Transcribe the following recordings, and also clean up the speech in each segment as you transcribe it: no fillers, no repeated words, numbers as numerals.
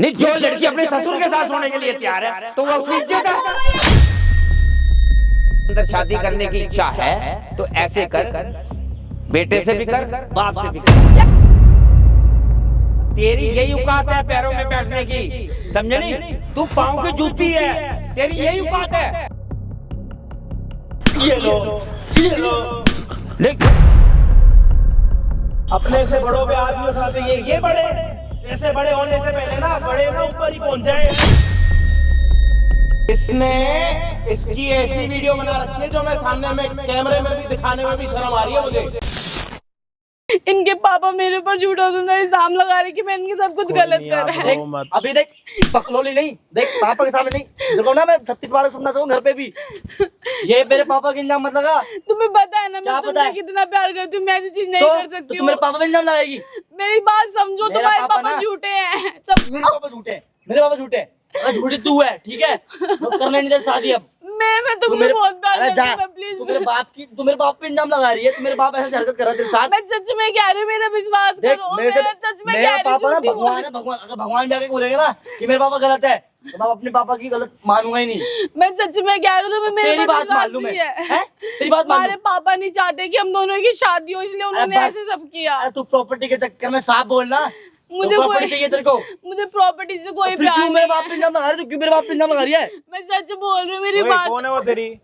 नहीं, जो लड़की अपने ससुर के साथ सोने के लिए तैयार है तो वो उसकी इज्जत है। अंदर शादी करने की इच्छा है तो ऐसे कर, बेटे से भी कर, बाप से भी कर। तेरी यही औकात है पैरों में बैठने की, समझे नहीं? तू पाँव की जूती है, तेरी यही औकात है। ये लो, ये लो। देख, अपने से बड़ों पे आदमी उठाते ये बड़े, ऐसे बड़े होने से पहले ना बड़े ना ऊपर ही पहुंच जाए। इसने इसकी ऐसी वीडियो बना रखी है जो मैं सामने में कैमरे में भी दिखाने में भी शर्म आ रही है मुझे। इनके पापा मेरे ऊपर झूठा सुंदर इल्जाम लगा रहे कि मैं इनके साथ कुछ गलत कर रहा है। अभी देख बकलोली नहीं, देख पापा के सामने नहीं, देखो ना मैं 36 बार सुनना चाहूँ घर पे भी। ये मेरे पापा के इल्जाम मत लगा। तुम्हें पता है ना मैं तुमसे कितना प्यार करती हूँ, मैं ऐसी चीज नहीं कर सकती हूँ। मेरे पापा पे इल्जाम लगाएगी? मेरी बात समझो, तुम्हारे पापा झूठे हैं। मेरे पापा झूठे हैं, मेरे पापा झूठे हैं। झूठी तू है, ठीक है? करना नहीं दे शादी अब। मैं तुमसे बहुत प्यार करती हूँ, प्लीज। तू मेरे बाप पे इल्जाम लगा रही है। तू मेरे बाप ऐसे हरकत कर रहा है तेरे साथ। मैं सच में कह रही हूँ, मेरा विश्वास करो। मेरा पापा ना भगवान है, भगवान। अगर भगवान भी आके बोलेंगे ना कि मेरे पापा गलत है तो मैं अपने पापा की गलत मानूंगा ही नहीं। मैं सच में कह रही हूँ, मेरी बात मान लूं मैं। तेरी बात मान लूं। हमारे पापा नहीं चाहते कि हम दोनों की शादी हो, इसलिए उन्होंने ऐसे सब किया। तू प्रॉपर्टी के चक्कर में साफ बोलना। मुझे प्रॉपर्टी चाहिए तेरे को? मुझे प्रॉपर्टी से कोई प्यार नहीं। मेरे बाप पे इल्जाम लगा रही है? क्यों मेरे बाप पे इल्जाम लगा रही है? मैं सच बोल रही हूँ, मेरी बात। कौन है वो तेरी?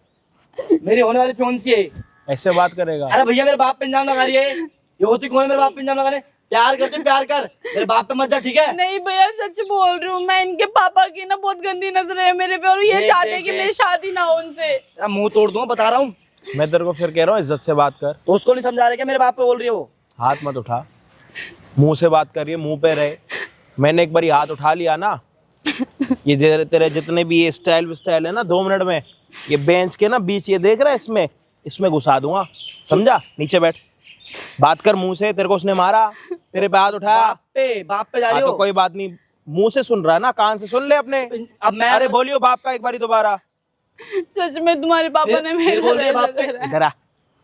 मेरी होने वाली फियांसी है। ऐसे बात करेगा? अरे भैया मेरे बाप पे इल्जाम लगा रही है। ये होती कौन है मेरे बाप पे इल्जाम लगाने? प्यार करते प्यार कर, मेरे बाप पे मत जा, ठीक है? नहीं भैया सच बोल रही हूँ मैं, इनके पापा की ना बहुत गंदी नजर है मेरे पे और ये चाहते हैं कि मेरी शादी ना हो उनसे। तेरा मुंह तोड़ दूंगा, बता रहा हूँ। मैं तेरे को फिर कह रहा हूँ इज्जत से बात कर। तो उसको नहीं समझा रहे क्या मेरे बाप पे बोल रही है वो? हाथ मत उठा, मुंह से बात करिए, मुंह पे रहे। मैंने एक बारी हाथ उठा लिया ना, ये तेरे जितने भी ये स्टाइल है ना, 2 मिनट में ये बेंच के ना बीच ये देख रहा है, इसमें घुसा दूंगा, समझा? नीचे बैठ, बात कर मुंह से। तेरे को उसने मारा, तेरे पे हाथ उठाया, बाप पे जा रही हो? तो कोई बात नहीं, मुंह से सुन रहा है ना, कान से सुन ले अपने। अब मैं अरे बोलियो बाप का एक बारी दोबारा। सच में तुम्हारे पापा ने मेरे बोल रही है बाप पे। इधर आ,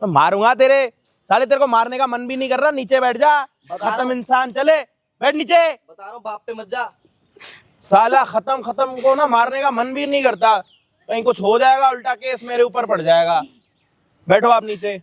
मैं मारूंगा तेरे साले। तेरे को मारने का मन भी नहीं कर रहा, नीचे बैठ जा। खत्म इंसान, चले बैठ नीचे। बता रहा हूँ बाप पे मत जा। साला खत्म को ना मारने का मन भी नहीं करता, कहीं कुछ हो जाएगा, उल्टा केस मेरे ऊपर पड़ जाएगा। बैठो आप नीचे।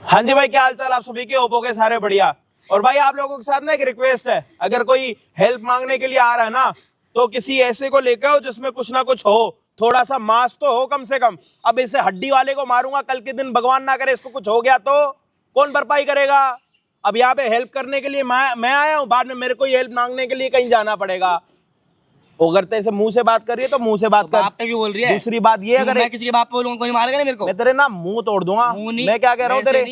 हाँ जी भाई, क्या हाल चाल आप सभी के? ओप्पो के सारे बढ़िया। और भाई आप लोगों के साथ ना एक रिक्वेस्ट है, अगर कोई हेल्प मांगने के लिए आ रहा है ना, तो किसी ऐसे को लेकर आओ जिसमें कुछ ना कुछ हो, थोड़ा सा मास तो हो कम से कम। अब इसे हड्डी वाले को मारूंगा, कल के दिन भगवान ना करे इसको कुछ हो गया तो कौन भरपाई करेगा? अब यहाँ पे हेल्प करने के लिए मैं आया हूँ, बाद में मेरे को हेल्प मांगने के लिए कहीं जाना पड़ेगा। वो करते ऐसे मुंह से बात कर रही है तो मुंह से बात कर। बाप पे क्यों बोल रही है? दूसरी बात ये, अगर मैं किसी के बाप पे बोलूंगा कोई मारेगा नहीं मेरे को? मैं तेरे ना मुंह तोड़ दूंगा। मैं क्या कह रहा हूँ तेरे?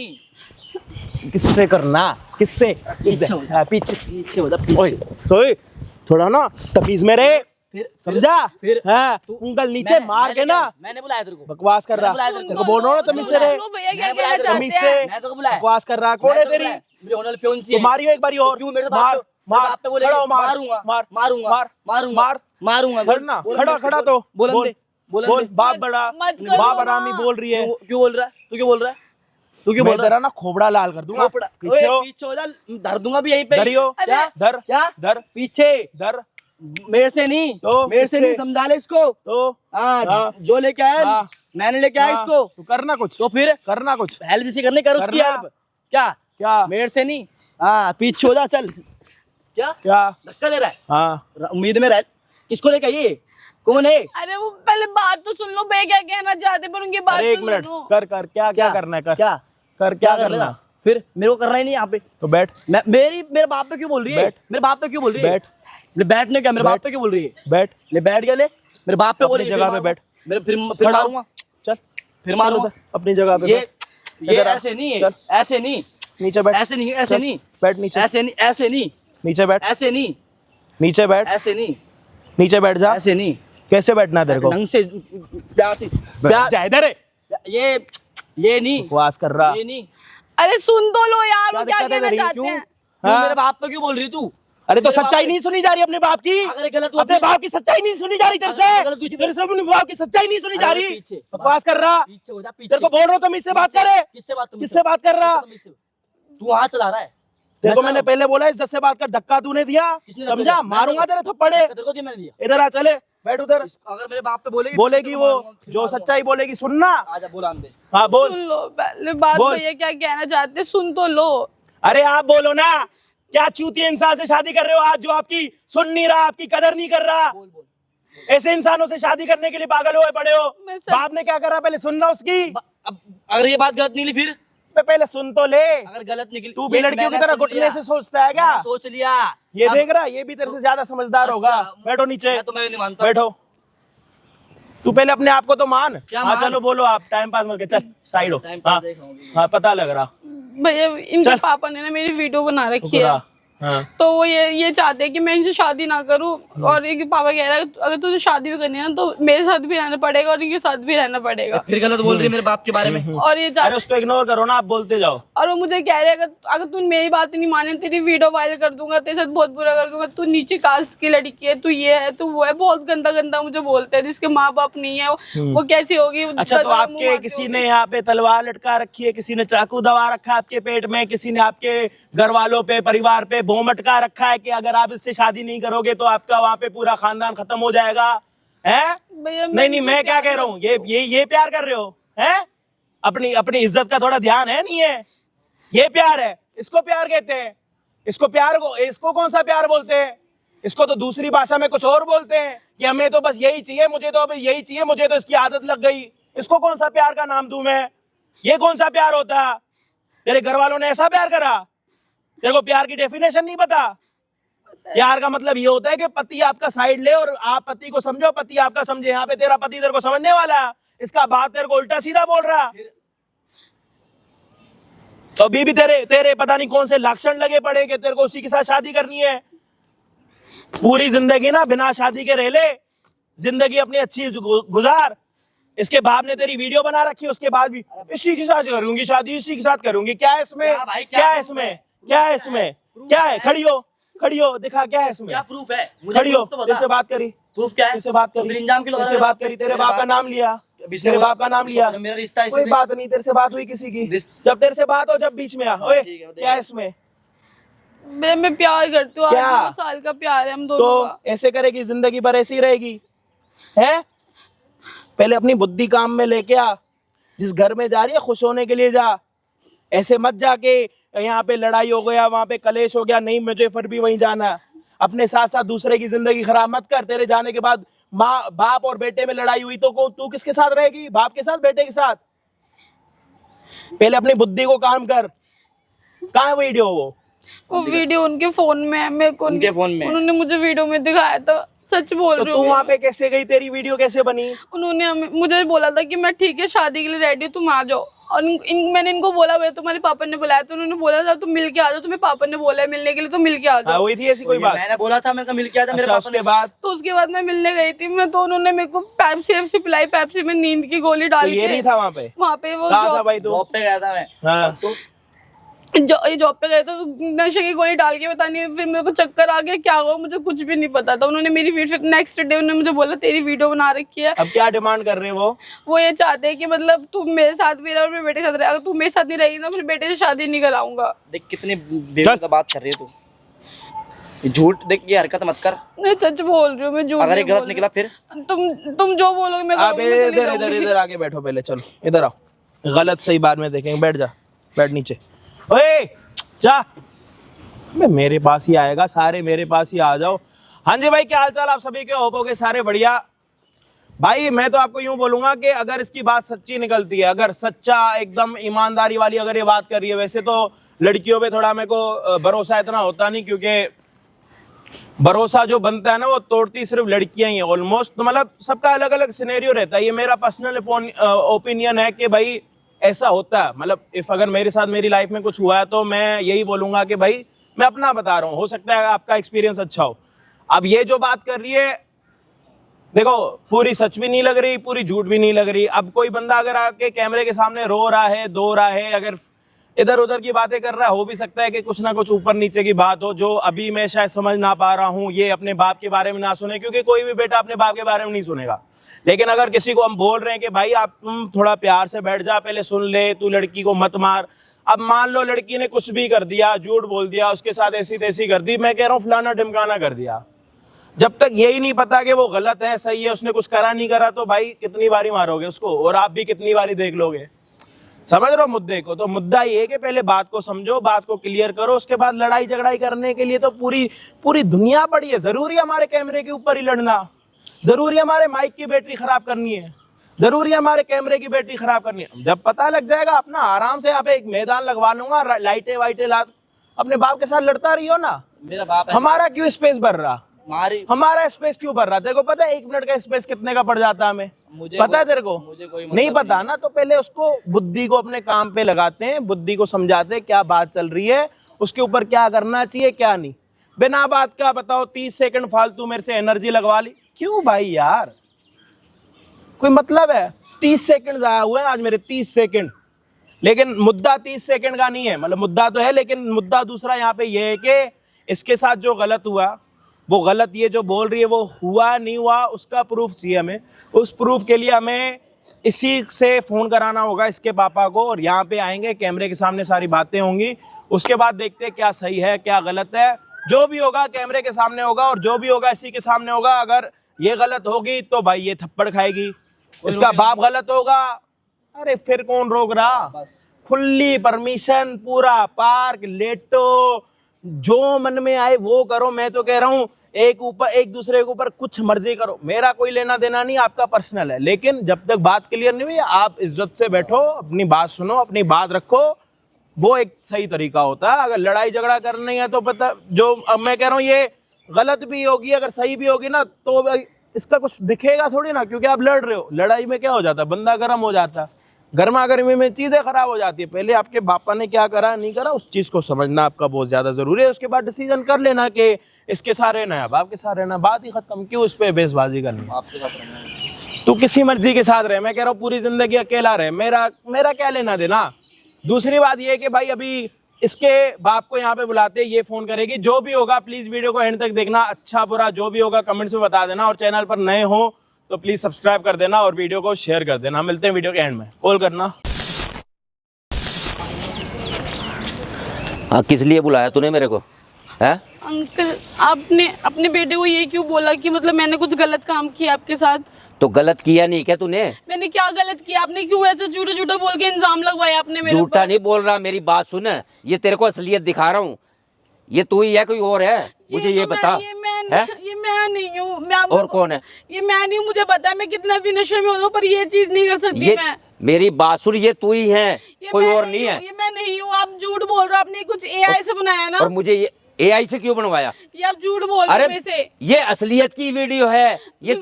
किससे करना? किससे? पीछे थोड़ा ना तमीज में रहे, समझा? फिर हाँ, उंगल नीचे मार के ना। मैंने बुलाया तेरे को? बकवास कर रहा, तेरे को बोल रहा हूँ ना तमीज से रहे। तमीज से बकवास कर रहा, कौन है तेरी? मारियो एक बारी और। क्यों मेरे बाप पे बोलेगा? मारूंगा। खड़ा तो बोल बाप बड़ा, बाप आरामी बोल रही है। क्यों बोल रहा है? तू क्यों बोल रहा है? तू क्यों बोल रहा है? ना खोबड़ा लाल कर दूंगा। पीछे हो जा, धर दूंगा भी यहीं पे। धरियो, धर पीछे धर। मेरे से नहीं तो मेरे से नहीं, समझा ले इसको। तो जो लेके आया मैंने लेके आया इसको। तो करना कुछ, तो फिर करना कुछ। हेल्प जिसे करने कर उसकी हेल्प। क्या मेरे से नहीं? पीछे हो जा, चल। क्या धक्का दे रहा है? हाँ, उम्मीद में रह। किसको लेके ये? कौन है? अरे वो पहले बात तो सुन लो, मैं क्या कहना चाहते पर उनकी बात एक मिनट कर क्या करना है? क्या करना? फिर मेरे को करना ही नहीं यहाँ पे तो बैठ। मेरे बाप पे क्यों बोल रही है? मेरे बाप पे क्यों बोल रही है? बैठने क्या? मेरे बाप पे क्यों बोल रही है? बैठ गया ले। मेरे बाप पे बोल रही है, जगह पे बैठ। फिर मारूंगा, चल। फिर मारूंगा अपनी जगह पे। ये ऐसे नहीं है, ऐसे नहीं। नीचे बैठ। ऐसे नहीं, ऐसे नहीं। बैठ नीचे। ऐसे नहीं, ऐसे नहीं। नीचे बैठ। ऐसे नहीं। नीचे बैठ। ऐसे नहीं। नीचे बैठ जा। ऐसे नहीं। कैसे बैठना है तेरे को? ढंग से, प्यार से। जा इधर है। ये नहीं। बकवास कर रहा। ये नहीं। अरे सुन तो लो यार, वो क्या कहना चाहते हैं? क्यों मेरे बाप पे क्यों बोल रही तू? अरे तो सच्चाई नहीं सुनी जा रही अपने बाप की? अगर गलत अपने बाप की सच्चाई नहीं सुनी जा रही तेरे से अपने बाप की सच्चाई नहीं सुनी जा रही। बकवास कर रहा। पीछे हो जा, पीछे। तेरे को बोल रहा हूँ तुम इससे बात करे। किससे बात कर रहा? तू हाथ चला रहा है। तेरे को मैंने पहले बोला इज्जत से बात कर, धक्का तूने दिया, समझा? मारूंगा तेरे थप्पड़े। इधर आ, चले बैठ उधर। अगर मेरे बाप पे बोलेगी वो जो सच्चाई बोलेगी, सुनना। आजा बोला हमने। हाँ बोल। सुन लो पहले बात, भैया क्या कहना चाहते सुन तो लो। अरे आप बोलो ना, क्या चूतिया इंसान से शादी कर रहे हो आज, जो आपकी सुन नहीं रहा, आपकी कदर नहीं कर रहा। ऐसे इंसानों से शादी करने के लिए पागल हुए पड़े हो। बाप ने क्या करा, पहले सुनना उसकी। अगर ये बात गलत निकली फिर पहले सुन तो ले। अगर गलत निकली, तू भी लड़कियों की तरह घुटने से सोचता है क्या? सोच लिया। ये देख रहा, ये भी तेरे से ज्यादा समझदार होगा। बैठो नीचे। मैं तुम्हें नहीं मानता। बैठो। तू पहले अपने आप को तो मान। क्या हाँ मान? चलो बोलो आप, टाइम पास मत कर, चल साइड हो। हाँ पता लग रहा। भैया इनके पापा ने ना मेरी वीडियो बना रखी है, हाँ। तो वो ये चाहते हैं कि मैं इनसे शादी ना करूं। और ये पापा कह रहा है अगर तुझे शादी भी करनी है ना तो मेरे साथ भी रहना पड़ेगा और इनके साथ भी रहना पड़ेगा। फिर गलत बोल रही है मेरे बाप के बारे में। और ये अरे उसको इग्नोर करो ना, आप बोलते जाओ। और वो मुझे कह रहे हैं अगर तू मेरी बात नहीं माने तेरी वीडियो वायरल कर दूंगा, तेरे साथ बहुत बुरा कर दूंगा, तू नीचे कास्ट की लड़की है, तू ये है तू वो है, बहुत गंदा गंदा मुझे बोलते हैं। जिसके माँ बाप नहीं है वो कैसी होगी। अच्छा तो आपके किसी ने यहाँ पे तलवार लटका रखी है, किसी ने चाकू दबा रखा है आपके पेट में, किसी ने आपके घर वालों पे परिवार पे बोम अटका रखा है कि अगर आप इससे शादी नहीं करोगे तो आपका वहाँ पे पूरा खानदान खत्म हो जाएगा, है? नहीं मैं क्या कह रहा हूँ, ये प्यार कर रहे हो, है? अपनी अपनी इज्जत का थोड़ा ध्यान है नहीं है? ये प्यार है, इसको प्यार कहते हैं। इसको कौन सा प्यार बोलते हैं? इसको तो दूसरी भाषा में कुछ और बोलते हैं कि हमें तो बस यही चाहिए, मुझे तो अब यही चाहिए, मुझे तो इसकी आदत लग गई। इसको कौन सा प्यार का नाम दूं मैं? ये कौन सा प्यार होता? तेरे घर वालों ने ऐसा प्यार करा? तेरे को प्यार की डेफिनेशन नहीं पता? प्यार का मतलब ये होता है कि पति आपका साइड ले और आप पति को समझो, पति आपका समझे। यहाँ पे तेरा पति तेरे को समझने वाला, इसका बात तेरे को उल्टा सीधा बोल रहा। तो अभी भी तेरे पता नहीं कौन से लक्षण लगे पड़े कि तेरे को उसी के साथ शादी करनी है। पूरी जिंदगी ना बिना शादी के रह ले, जिंदगी अपनी अच्छी गुजार। इसके बाप ने तेरी वीडियो बना रखी है, उसके बाद भी इसी के साथ करूंगी शादी, इसी के साथ करूंगी। क्या है इसमें? क्या है इसमें? क्या है इसमें? क्या है? खड़ी हो दिखा, क्या है इसमें? क्या प्रूफ है? खड़ी हो, तेरे बात करी। प्रूफ क्या है? तेरे बात करी, तेरे बात करी, तेरे बाप का नाम लिया, तेरे बाप का नाम लिया। मेरा रिश्ता है, कोई बात नहीं, तेरे से बात हुई किसी की? जब तेरे से बात हो, जब बीच में आ। ओए क्या है इसमें? मैं प्यार करती हूँ, 2 साल का प्यार है हम दोनों का। तो ऐसे करेगी जिंदगी भर, ऐसी रहेगी? है? पहले अपनी बुद्धि काम में लेके आ। जिस घर में जा रही है खुश होने के लिए जा, ऐसे मत जाके यहाँ पे लड़ाई हो गया, वहां पे कलेश हो गया, नहीं मुझे फिर भी वहीं जाना। अपने साथ साथ दूसरे की जिंदगी खराब मत कर। तेरे जाने के बाद माँ बाप और बेटे में लड़ाई हुई तो तू किसके साथ रहेगी? बाप के साथ, बेटे के साथ? पहले अपनी बुद्धि को काम कर। कहाँ है वीडियो? वो वीडियो उनके फोन में है, मेरे को उनके फोन में उन्होंने मुझे वीडियो में दिखाया था। सच बोल रही हूँ। तू वहाँ पे कैसे गई? तेरी वीडियो कैसे बनी? उन्होंने मुझे बोला था कि मैं ठीक है शादी के लिए रेडी हूँ, तुम आ जाओ। और मैंने इनको बोला भाई तुम्हारे पापा ने बुलाया, तो उन्होंने बोला था तुम मिल के आ जाओ, तुम्हें पापा ने बोला है मिलने के लिए, तो मिल के आ जाओ। हुई थी ऐसी कोई बात? मैंने बोला था, मैंने मिल के आया था मेरे पापा के बाद। तो उसके बाद मैं मिलने गई थी मैं, तो उन्होंने मेरे को पेप्सी पिलाई, पेप्सी में नींद की गोली डाल ये नहीं था वहाँ पे वो जॉब पे गया था मैं। हाँ। जॉब पे गए तो नशे की गोली डाल के पता नहीं, फिर मेरे को चक्कर आ गया, क्या हुआ मुझे कुछ भी नहीं पता था। उन्होंने मेरी नेक्स्ट डे उन्होंने मुझे बोला तेरी वीडियो बना रखी है। अब क्या डिमांड कर रहे हैं वो ये चाहते हैं कि मतलब तू मेरे साथ भी रहे और मेरे बेटे के साथ रहे। अगर तू मेरे साथ नहीं रहेगी ना फिर बेटे से शादी नहीं कराऊंगा। देख कितनी बेवकूफ बात कर रही है तू, झूठ। देख ये हरकत मत कर। मैं सच बोल रही हूँ, मैं झूठ अगर गलत निकला फिर तुम जो बोलोगे मैं इधर आके बैठो पहले, चलो इधर आओ। गलत सही बाद में देखेंगे। बैठ जा, बैठ नीचे। ओए जा, मेरे पास ही आएगा, सारे मेरे पास ही आ जाओ। हाँ जी भाई, क्या हाल चाल आप सभी के? होप हो गए सारे बढ़िया। भाई मैं तो आपको यूं बोलूंगा कि अगर इसकी बात सच्ची निकलती है, अगर सच्चा एकदम ईमानदारी वाली अगर ये बात कर रही है, वैसे तो लड़कियों पे थोड़ा मेरे को भरोसा इतना होता नहीं, क्योंकि भरोसा जो बनता है ना वो तोड़ती सिर्फ लड़कियां ही है ऑलमोस्ट। तो मतलब सबका अलग अलग सिनेरियो रहता है। ये मेरा पर्सनल ओपिनियन है कि भाई ऐसा होता है। मतलब इफ अगर मेरे साथ मेरी लाइफ में कुछ हुआ है तो मैं यही बोलूंगा कि भाई मैं अपना बता रहा हूँ, हो सकता है आपका एक्सपीरियंस अच्छा हो। अब ये जो बात कर रही है, देखो पूरी सच भी नहीं लग रही, पूरी झूठ भी नहीं लग रही। अब कोई बंदा अगर आके कैमरे के सामने रो रहा है, दो रहा है, अगर इधर उधर की बातें कर रहा है, हो भी सकता है कि कुछ ना कुछ ऊपर नीचे की बात हो जो अभी मैं शायद समझ ना पा रहा हूँ। ये अपने बाप के बारे में ना सुने, क्योंकि कोई भी बेटा अपने बाप के बारे में नहीं सुनेगा। लेकिन अगर किसी को हम बोल रहे हैं कि भाई आप तुम थोड़ा प्यार से बैठ जा, पहले सुन ले, तू लड़की को मत मार, अब मान लो लड़की ने कुछ भी कर दिया, झूठ बोल दिया, उसके साथ ऐसी तैसी कर दी, मैं कह रहा हूँ फलाना ढिमकाना कर दिया, जब तक यही नहीं पता कि वो गलत है सही है, उसने कुछ करा नहीं करा, तो भाई कितनी बारी मारोगे उसको, और आप भी कितनी बारी देख लोगे। समझ रहे हो मुद्दे को? तो मुद्दा ये है कि पहले बात को समझो, बात को क्लियर करो, उसके बाद लड़ाई झगड़ाई करने के लिए तो पूरी दुनिया पड़ी है। जरूरी है हमारे कैमरे के ऊपर ही लड़ना? जरूरी है हमारे माइक की बैटरी खराब करनी है? जरूरी है हमारे कैमरे की बैटरी खराब करनी है? जब पता लग जाएगा अपना आराम से यहाँ पे एक मैदान लगवा लूंगा, लाइटें वाइटें ला, अपने बाप के साथ लड़ता रही हो ना। मेरा बाप हमारा क्यों स्पेस भर रहा? हमारा स्पेस क्यों भर रहा? तेरे को पता है 1 मिनट का स्पेस कितने का पड़ जाता है हमें? पता है तेरे को? मुझे कोई नहीं पता ना, तो पहले उसको बुद्धि को अपने काम पे लगाते हैं, बुद्धि को समझाते हैं क्या बात चल रही है, उसके ऊपर क्या करना चाहिए क्या नहीं। बिना बात का बताओ 30 सेकंड फालतू मेरे से एनर्जी लगवा ली, क्यों भाई यार? कोई मतलब है? 30 सेकंड आया हुए हैं आज मेरे, 30 सेकंड। लेकिन मुद्दा 30 सेकंड का नहीं है, मतलब मुद्दा तो है लेकिन मुद्दा दूसरा यहाँ पे ये है कि इसके साथ जो गलत हुआ, वो गलत ये जो बोल रही है वो हुआ नहीं हुआ, उसका प्रूफ चाहिए हमें। उस प्रूफ के लिए हमें इसी से फ़ोन कराना होगा इसके पापा को, और यहाँ पे आएंगे, कैमरे के सामने सारी बातें होंगी, उसके बाद देखते हैं क्या सही है क्या गलत है। जो भी होगा कैमरे के सामने होगा, और जो भी होगा इसी के सामने होगा। अगर ये गलत होगी तो भाई ये थप्पड़ खाएगी, इसका बाप गलत होगा, अरे फिर कौन रोक रहा? खुली परमिशन, पूरा पार्क, लेटो, जो मन में आए वो करो। मैं तो कह रहा हूँ एक दूसरे के ऊपर कुछ मर्जी करो, मेरा कोई लेना देना नहीं, आपका पर्सनल है। लेकिन जब तक बात क्लियर नहीं हुई, आप इज्जत से बैठो, अपनी बात सुनो, अपनी बात रखो, वो एक सही तरीका होता है। अगर लड़ाई झगड़ा करना है तो पता जो अब मैं कह रहा हूँ ये गलत भी होगी, अगर सही भी होगी ना, तो इसका कुछ दिखेगा थोड़ी ना, क्योंकि आप लड़ रहे हो। लड़ाई में क्या हो जाता है, बंदा गर्म हो जाता है, गर्मा गर्मी में चीज़ें खराब हो जाती है। पहले आपके पापा ने क्या करा नहीं करा, उस चीज़ को समझना आपका बहुत ज़्यादा ज़रूरी है। उसके बाद डिसीजन कर लेना कि इसके साथ रहना है, बाप के साथ रहना, बात ही खत्म। क्यों इस पे बहसबाजी करनी? आपके साथ रहना है। तू किसी मर्जी के साथ रहे, मैं कह रहा हूँ पूरी जिंदगी अकेला रहे, मेरा क्या लेना देना। दूसरी बात ये है कि भाई अभी इसके बाप को यहाँ पे बुलाते, ये फ़ोन करेगी। जो भी होगा प्लीज़ वीडियो को एंड तक देखना, अच्छा बुरा जो भी होगा कमेंट्स में बता देना, और चैनल पर नए हो तो प्लीज़ सब्सक्राइब कर देना और वीडियो को शेयर कर देना। मिलते हैं वीडियो के एंड में, कॉल करना। हाँ, किस लिए बुलाया तूने मेरे को? है अंकल, आपने अपने बेटे को ये क्यों बोला कि मतलब मैंने कुछ गलत काम किया आपके साथ? तो गलत किया नहीं क्या तूने? मैंने क्या गलत किया? आपने क्यों ऐसे झूठा झूठा बोल के इल्जाम लगवाया आपने मेरे झूठा ऊपर? नहीं बोल रहा, मेरी बात सुन, ये तेरे को असलियत दिखा रहा हूँ। ये तू ही है कोई और है? मुझे ये तो बता। ये मैं नहीं हूँ। मैं आपको- और कौन है? ये मैं नहीं हूँ, मुझे पता है मैं कितना भी नशे में हूँ, पर ये चीज नहीं कर सकती ये मैं। मेरी बात सुन, ये तू ही है, ये कोई मैं और नहीं है। ये मैं नहीं हूँ, आप झूठ बोल रहे हो। आपने कुछ एआई से बनाया ना? और मुझे ये एआई से क्यों बनवाया? ये आप झूठ बोल रहे हो अरे मेरे से। ये असलियत की वीडियो है, ये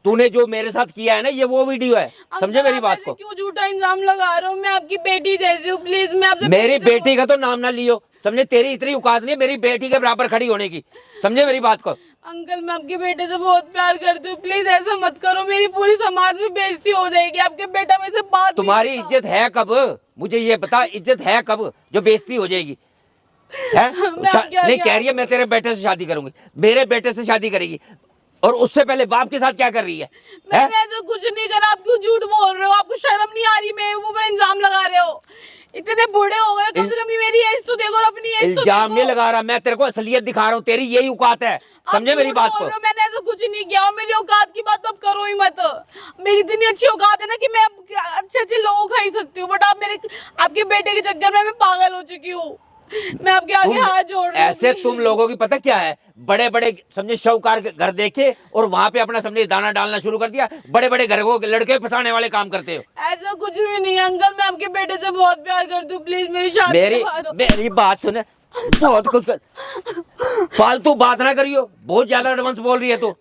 तूने जो मेरे साथ किया है ना, ये वो वीडियो है। समझे मेरी बात को? क्यों झूठा इल्जाम लगा रहे हो? मैं आपकी बेटी जैसी हूँ, प्लीज मैं आपसे मेरी बेटी का तो नाम ना लियो, समझे? तेरी इतनी औकात नहीं है मेरी बेटी के बराबर खड़ी होने की, समझे मेरी बात को? अंकल, मैं आपके बेटे से बहुत प्यार करती हूँ, प्लीज ऐसा मत करो। मेरी पूरी समाज में बेइज्जती हो जाएगी। आपके बेटा मेरे से बात तुम्हारी इज्जत है कब? मुझे ये बता, इज्जत है कब जो बेइज्जती हो जाएगी? है? नहीं कह रही है मैं तेरे बेटे से शादी करूंगी, मेरे बेटे से शादी करेगी, और उससे पहले बाप के साथ क्या कर रही है? मैंने ऐसा कुछ नहीं करा। आप क्यों झूठ बोल रहे हो? आपको शर्म नहीं आ रही? मेरे ऊपर इल्जाम लगा रहे हो। इतने बूढ़े हो गए, कम से कम मेरी एज तो देखो और अपनी एज तो देखो। इल्जाम नहीं लगा रहा, मैं तेरे को असलियत दिखा रहा हूँ, तेरी यही औकात है, समझे मेरी बात को? मैंने ऐसा कुछ नहीं किया, और मेरी औकात की बात तो अब करो ही मत। मेरी इतनी अच्छी औकात है ना कि मैं अच्छे अच्छे लोगों को खा ही सकती हूँ, बट आप आपके बेटे के चक्कर में मैं पागल हो चुकी हूँ। मैं आपके आगे हाथ जोड़ रही हूँ। ऐसे तुम लोगों की पता क्या है, बड़े बड़े समझे शाहूकार घर देखे और वहां पे अपना समझे दाना डालना शुरू कर दिया, बड़े बड़े घर को लड़के फंसाने वाले काम करते हो। ऐसा कुछ भी नहीं है अंकल, मैं आपके बेटे से बहुत प्यार करती हूँ, प्लीज मेरी शादी करवा दो। मेरी बात सुने, बहुत कुछ कर, फालतू बात ना करियो, बहुत ज्यादा एडवांस बोल रही है तू,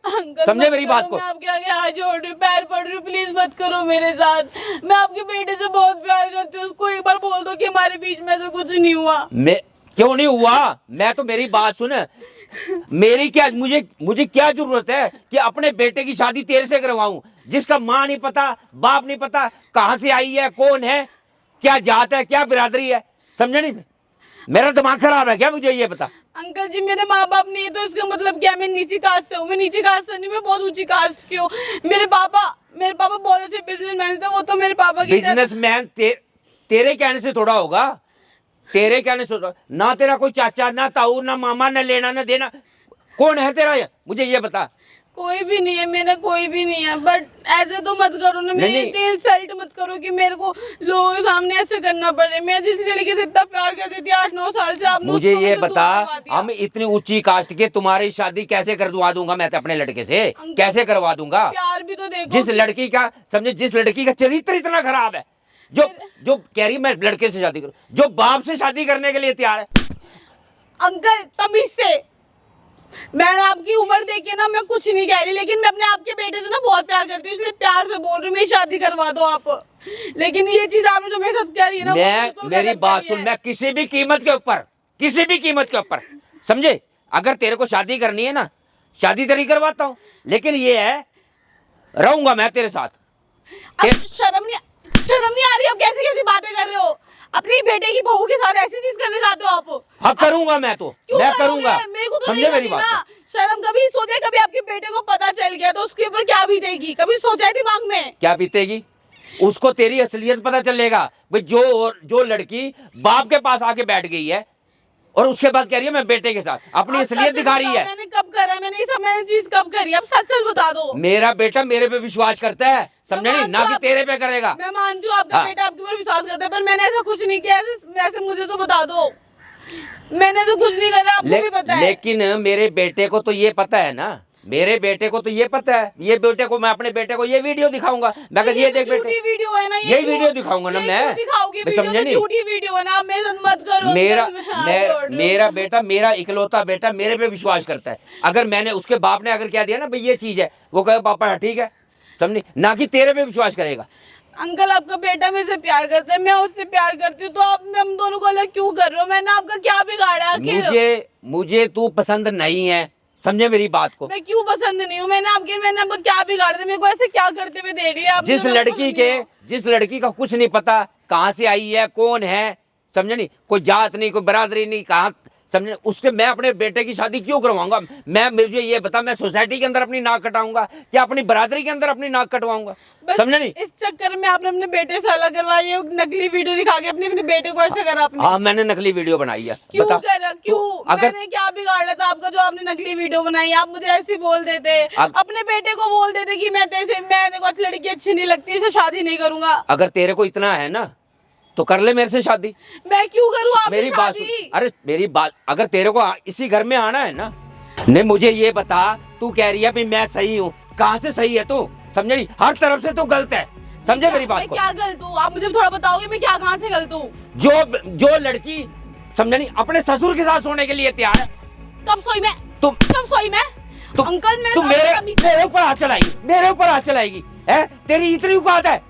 समझे मेरी बात को? मैं आपके आगे हाथ जोड़ रही हूँ, पैर पड़ रही हूँ, प्लीज मत करो मेरे साथ। मैं आपके बेटे से बहुत प्यार करती हूँ, उसको एक बार बोल दो कि हमारे बीच में तो कुछ नहीं हुआ। क्यों नहीं हुआ? मैं तो, मेरी बात सुन, मेरी क्या, मुझे क्या जरूरत है कि अपने बेटे की शादी तेरे से करवाऊं, जिसका माँ नहीं पता, बाप नहीं पता, कहां से आई है, कौन है, क्या जात है, क्या बिरादरी है, समझे नहीं? मेरा दिमाग खराब है क्या? मुझे ये बता। अंकल जी, मेरे माँ बाप नहीं है तो इसका मतलब क्या? मैं नीची कास्ट से हूँ? मैं नीची कास्ट से नहीं, मैं बहुत ऊंची कास्ट की हूँ। मेरे पापा बहुत अच्छे बिजनेसमैन थे, वो तो मेरे पापा की बिजनेसमैन तेरे कहने से थोड़ा होगा, तेरे कहने से ना तेरा कोई चाचा, ना ताऊ, ना मामा, ना लेना ना देना, कौन है तेरा? मुझे ये बता। कोई भी नहीं है मेरा, कोई भी नहीं है। बट ऐसे तो मत करो ना, मेरी इतनी इंसल्ट मत करो कि मेरे को लोगों के सामने ऐसे करना पड़े। मैं जिस लड़के से इतना प्यार करती थी 8-9 साल से, आपने मुझे उसको ये मुझसे बता, दूर करवा दिया। हम इतनी ऊंची कास्ट के तुम्हारी शादी कैसे करवा दूंगा मैं अपने लड़के से? कैसे करवा दूंगा? प्यार भी तो देखो। जिस लड़की का, समझे, जिस लड़की का चरित्र इतना खराब है, जो कह रही मैं लड़के से शादी करूं, जो बाप से शादी करने के लिए तैयार है। अंकल तमीज से, मैं आपकी उम्र देख के ना मैं कुछ नहीं कह रही, लेकिन मैं अपने आपके बेटे से ना बहुत प्यार करती हूँ, इसलिए प्यार से बोल रही हूँ, मेरी शादी करवा दो आप। लेकिन ये चीज आपने जो मेरे साथ करी है ना, मेरी बात सुन, मैं किसी भी कीमत के ऊपर समझे, अगर तेरे को शादी करनी है ना, शादी तेरी करवाता हूँ, लेकिन ये है, रहूंगा मैं तेरे साथ। शर्म नहीं आ रही? आप कैसी कैसी बातें कर रहे हो? अपनी बेटे की बहू के साथ ऐसी चीज करने जाते हो आप? हाँ करूंगा मैं तो, मैं करूंगा। मेरे को तो समझे मेरी बात को? शर्म कभी सोचे, कभी आपके बेटे को पता चल गया तो उसके ऊपर क्या बीतेगी? कभी सोचा है दिमाग में? क्या बीतेगी? उसको तेरी असलियत पता चलेगा भाई। जो लड़की बाप के पास आके बैठ गई है और उसके बाद कह रही है मैं बेटे के साथ, अपनी असलियत दिखा रही है। मैंने कब करा? मैंने ये चीज कब करी? अब सच सच बता दो। मेरा बेटा मेरे पे विश्वास करता है, समझे नहीं, ना कि तेरे पे करेगा। मैं मानती हूँ आपका बेटा आपके ऊपर विश्वास करता है, पर मैंने ऐसा कुछ नहीं किया। ऐसे मुझे तो बता दो, मैंने तो कुछ नहीं करा, आपको भी पता है। लेकिन मेरे बेटे को तो ये पता है ना, मेरे बेटे को तो ये पता है। ये बेटे को, मैं अपने बेटे को ये वीडियो दिखाऊंगा, मैं कहूँ ये देख बेटे, वीडियो है ना, यही वीडियो दिखाऊंगा ना मैं। समझे नहीं, झूठी वीडियो है ना, मेरे साथ मत करो। मेरा बेटा, मेरा इकलौता बेटा मेरे पे विश्वास करता है। अगर मैंने, उसके बाप ने अगर कह दिया ना भाई ये चीज है, वो कहे पापा ठीक है, समझे, ना कि तेरे पे विश्वास करेगा। अंकल आपका बेटा मेरे से प्यार करता है, मैं उससे प्यार करती हूँ, तो आप हम दोनों को अलग क्यों कर रहे हो? मैंने आपका क्या बिगाड़ा आखिर? मुझे तू पसंद नहीं है, समझे मेरी बात को? मैं क्यों पसंद नहीं हूँ? मैंने आपको क्या बिगाड़ दिया? मेरे को ऐसे क्या करते हुए देख लिया आपने? जिस लड़की का कुछ नहीं पता, कहाँ से आई है, कौन है, समझे नहीं, कोई जात नहीं, कोई बरादरी नहीं, कहाँ, समझे, उसके मैं अपने बेटे की शादी क्यों करवाऊंगा? मुझे ये बता, मैं सोसाइटी के अंदर अपनी नाक कटाऊंगा क्या अपनी बरादरी के अंदर अपनी नाक कटवाऊंगा? समझे नहीं? इस चक्कर में आपने अपने बेटे से अलग करवाई, नकली वीडियो दिखा के अपने बेटे को ऐसे करा आपने? हाँ मैंने नकली वीडियो बनाई है। क्यों बता करा? क्यों? अगर मैंने क्या बिगाड़ा था आपका जो आपने नकली वीडियो बनाई? आप मुझे ऐसे बोल देते, अपने बेटे को बोल देते कि मैं देखो लड़की अच्छी नहीं लगती, इसे शादी नहीं करूंगा। अगर तेरे को इतना है ना तो कर ले मेरे से शादी। मैं क्यों करूँ आपसे मेरी बात शादी? सुन, अरे मेरी बात, अगर तेरे को इसी घर में आना है ना, नहीं मुझे ये बता, तू कह रही है भी मैं सही हूँ, कहाँ से सही है तू? समझे नहीं, हर तरफ से तू गलत है, समझे मेरी बात को? क्या गलत हूँ? आप मुझे थोड़ा बताओगे मैं क्या कहाँ से गलत हूँ? जो लड़की, समझे नहीं, अपने ससुर के साथ सोने के लिए तैयार है, कब सोई मैं? तुम कब सोई मैं? अंकल मैं तू मेरे ऊपर हाथ चलाएगी, मेरे ऊपर हाथ चलाएगी है? तेरी इतनी औकात है,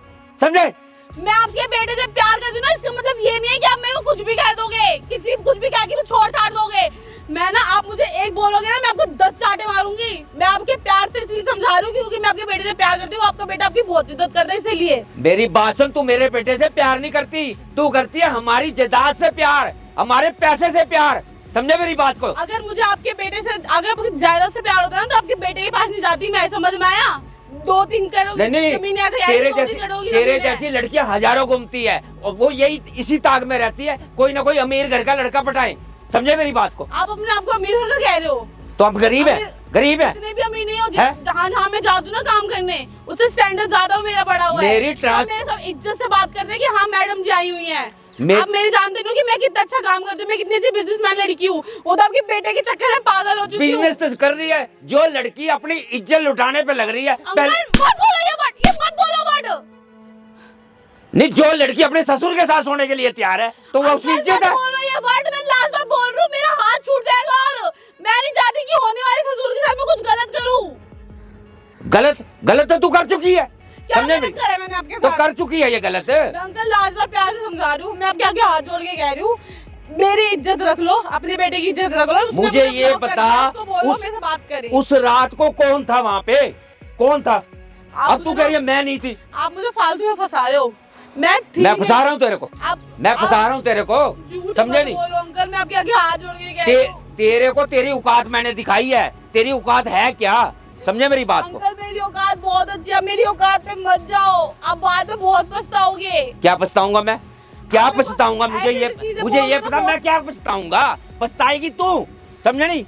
समझे? मैं आपके बेटे से प्यार करती हूँ ना, इसका मतलब ये नहीं है कि आप मेरे को कुछ भी कह दोगे, किसी कुछ भी कह के तो छोड़ छाड़ दोगे। मैं ना, आप मुझे एक बोलोगे ना, मैं आपको 10 चांटे मारूंगी। मैं आपके प्यार से इसलिए समझा रही हूँ क्योंकि मैं आपके बेटे से प्यार करती हूँ, आपका बेटा आपकी बहुत इज्जत कर रहा है इसीलिए। मेरी बात सुन, तू मेरे बेटे से प्यार नहीं करती, तू करती है हमारी जायदाद से प्यार, हमारे पैसे से प्यार, समझे मेरी बात को? अगर मुझे आपके बेटे से, अगर जायदाद से प्यार होता ना तो आपके बेटे के पास नहीं जाती मैं, समझ में आया? 2-3 करोड़ तेरे जैसी लड़कियां हजारों घूमती है और वो यही इसी ताक में रहती है, कोई ना कोई अमीर घर का लड़का पटाए, समझे मेरी बात को? आप अपने आप को अमीर घर का कह रहे हो? तो हम गरीब है, गरीब है। इतने भी अमीर नहीं हो, जहाँ मैं जाती हूँ ना काम करने, उससे स्टैंडर्ड ज्यादा मेरा बड़ा हुआ है। मेरे सब इज्जत से बात करते हैं कि हाँ मैडम जी आई हुई है। आप मेरे जानते हो कि मैं कितना अच्छा काम करती हूँ, मैं कितनी अच्छी बिजनेसमैन लड़की हूँ। वो तो आपके बेटे के चक्कर में पागल हो चुकी हूँ। बिजनेस तो कर रही है, जो लड़की अपनी इज्जत लुटाने पे लग रही है। नहीं, जो लड़की अपने ससुर के साथ सोने के लिए तैयार है तो वो उसकी इज्जत है। मैं लास्ट बार बोल रही हूँ, मेरा हाथ छूट जाएगा और मैं नहीं चाहती कि होने वाले ससुर के साथ मैं कुछ गलत करूँ। गलत तो तू कर चुकी है, समझे? मैंने आपके तो कर चुकी है ये गलत। अंकल लास्ट बार प्यार से समझा रही हूँ, मैं आपके आगे हाथ जोड़ के कह रही हूँ, मेरी इज्जत रख लो, अपने बेटे की इज्जत रख लो। मुझे ये बता, उस रात को कौन था वहाँ पे, कौन था? अब तू कह रही है मैं नहीं थी। आप मुझे फालतू में फंसा रहे हो। मैं फंसा रहा हूँ तेरे को, मैं फंसा रहा हूँ तेरे को, समझे नहीं? अंकल मैं आपके आगे हाथ जोड़ के कह रही हूँ, तेरे को तेरी औकात मैंने दिखाई है, तेरी औकात है क्या, समझे मेरी बात को? अंकल मेरी औकात बहुत अच्छी है, मेरी औकात पे मत जाओ, आप बाद में बहुत पछताओगे। क्या पछताऊंगा मैं? क्या आप मेरे को पछताऊंगा? ऐसी चीजें मुझे ये बोल रहे पता, हो। मैं क्या पछताऊंगा? पछताएगी तू, समझे नहीं?